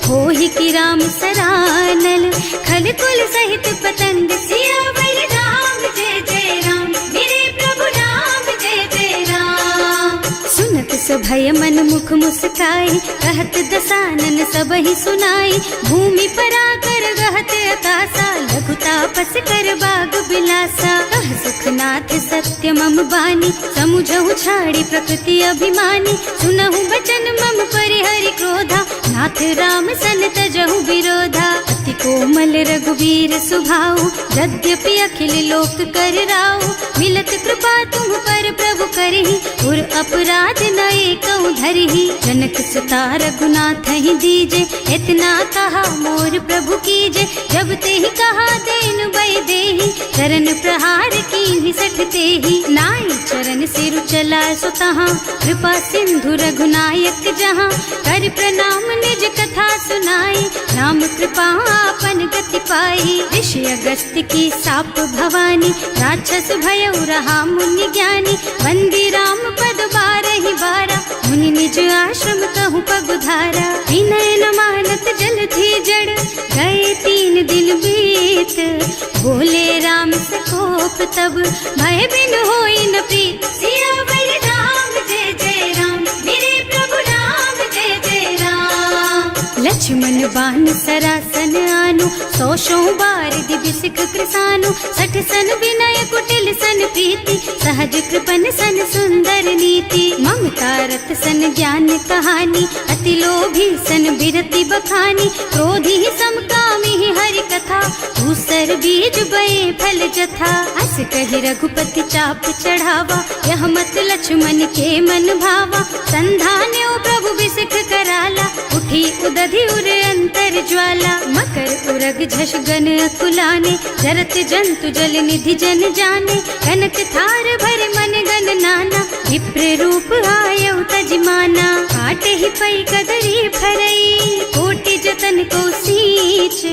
होहि की राम सरानल, खल कुल सहित पतंग। सियावर राम जय जय राम, मेरे प्रभु राम जय जय राम। सुनत सभय मन मुख मुस्काई, कहत दसानन सबहि सुनाई। भूमि पराकर गहत अकासा, लघु तापस कर बाग बिलासा। कह सुखनाथ सत्य मम बानी, समुझहु छाड़ी प्रकृति अभिमानी। सुनहु बचन मम परिहरि क्रोधा, नाथ राम सन तजहु विरोधा। अति कोमल रघुवीर सुभाऊ, यद्यपि अखिल लोक कर राऊ। मिलत कृपा तुम पर प्रभु करहि, उर अपराध न एकहु धरहि। जनक सुता रघुनाथ ही दीजे, इतना कहा मोर प्रभु कीजे। जब ते ही कहा देन बय देहि, चरण प्रहार कीन्हि 60 तेहि। नाई चरण सिरु चला सुतहाँ, कृपा सिंधु रघुनायक जहाँ। कर प्रणाम निज कथा सुनाई, राम कृपा आपन गति पाई। ऋषि अगस्त्य की साप भवानी, राक्षस भयउ रहा मुनि ज्ञानी। बंदी राम पद 12 बारा, मुनि निज आश्रम कहूँ पगुधारा। विनय न मानत जल थी जड़, गए 3 दिन बीत। बोले राम सकोप तब, भय बिन होई न प्रीत। सियावर राम जय जय राम, मेरे प्रभु राम जय जय राम। लक्ष्मण बान सरासन आनु, 100 बार दिव्य सिख कृसानु। 60 सन विनय कुटिल सन प्रीति, सहज कृपन सन सुंदर नीति। ममता रत सन ज्ञान कहानी, अति लोभी सन बिरति बखानी। क्रोधी समकामी हरि कथा, दूसर बीज बये फल जथा। अस कहि रघुपति चाप चढ़ावा, यह मत लक्ष्मण के मन भावा। संधान्यो प्रभु बिसिख कराला, उठी उदधि उर अंतर ज्वाला। मकर उरग झष गन अकुलाने, जरत जंतु जल निधि जन जाने। कनक थार भर मन गन नाना, विप्र रूप आयउ तजमाना। काटे ही पई कदरी फरई, कोटि जतन को सींच।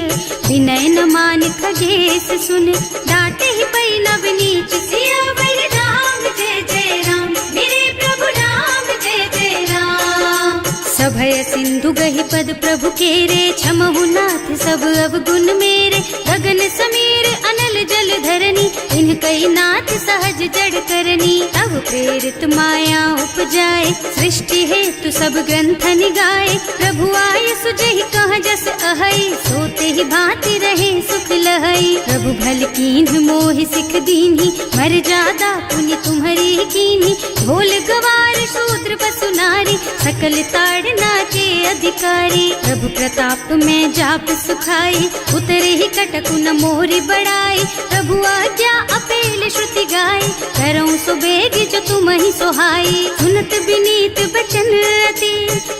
विनय न मान खगेश सुन, डांटे ही पई नव नीच। सियावर राम जय जय राम, मेरे प्रभु राम जय जय राम। सभय सिंधु गहि पद प्रभु केरे, क्षमहु नाथ सब अवगुण मेरे। गगन समीर अनल जल धरनी, इन्ह कई नाथ सहज जड़ करनी। तब प्रेरित माया उपजाए, सृष्टि हेतु सब ग्रंथ निगाए। प्रभु आय सुजहि कह जस अहै, सोते ही भांति रहे सुख लहै। प्रभु भल कीन्ह मोहि सिख दीन्ही, मर जादा पुनि तुम्हरी कीन्ही। ढोल गवार शूद्र पशु नारी, सकल ताड़ना के अधिकारी। प्रभु प्रताप में जाप सुखाई, उतरे ही कटकु न मोरी बड़ाई। प्रभु आज्ञा अपेल श्रुति गाय, करऊं सो बेग जो तुम ही सोहाई। सुन कहत विनीत बचन अति,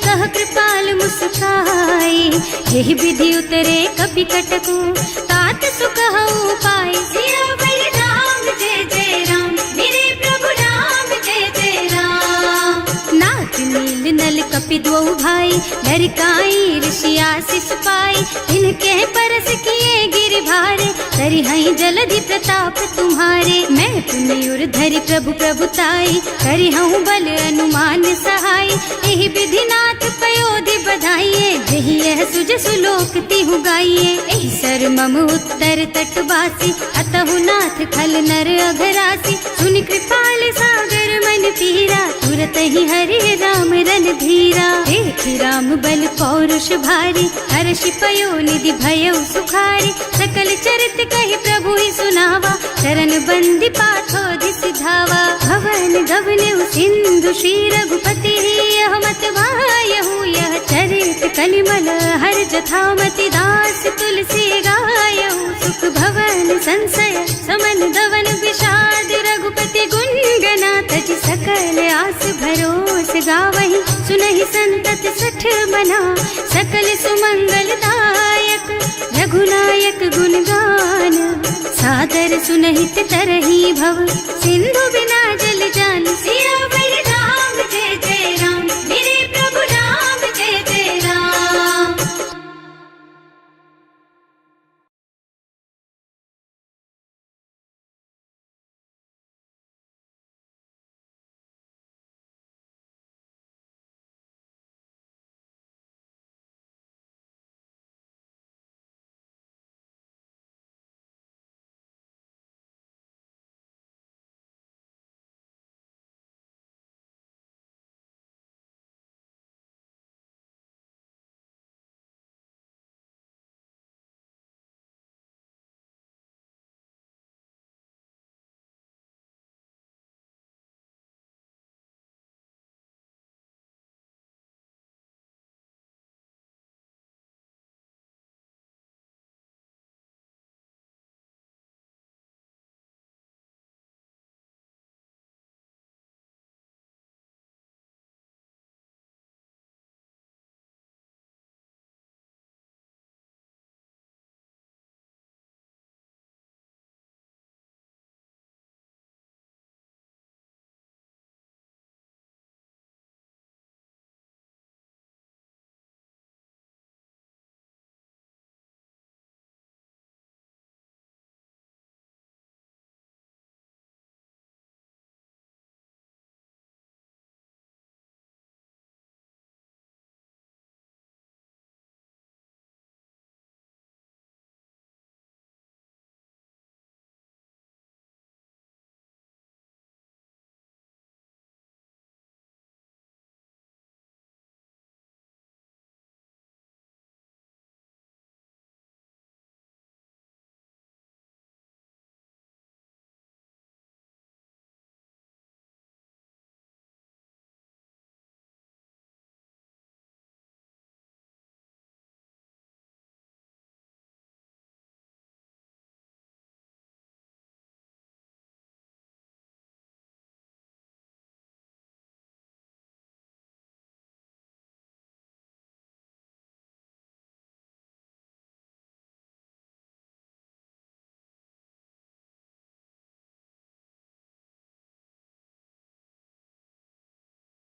कह कृपाल मुस्काई। यही विधि उतरे कपि कटको, तात सुख हऊ पाए। सियावर राम जय जय राम, मेरे प्रभु राम जय जय राम। नाथ नील नल कपि दो भाई, लड़काई ऋषि आशीष पाई। इनके परस किए गिर भारे, तरि हई जलधि प्रताप तुम्हारे। मैं तुम्हें उर धरि प्रभु प्रभुताई, करि हूँ बल अनुमान सहाय। यही विधि नाथ पयोधि बधाइए, यही यह सुज सुलोक तिहु गाइए। एहि सर मम उत्तर तटवासी, अतहु नाथ खल नर अघरासी। सुनि कृपाल सागर मन पीरा, तुरत ही हरि राम रन धीरा। देखि राम बल पौरुष भारी, हर्षि पयो निधि भयउ सुखारी। सकल चरित कहि प्रभु ही सुनावा, चरण बंदी पाथोधि सिधावा। भवन गगन सिंधु श्री रघुपति, यह मत वायहु यह चरित कलिमल हर जथामति। दास तुलसी गायहु, सुख भवन संशय समन दवन विषाद। रघुपति गुण गना तज सकल आस भरोस गावहि। सुनहि संतत सठ मना, सकल सुमंगल दायक। रघुनायक गुण गान, सादर सुनहित तरही भव। सिंधु बिना जल जान, सिया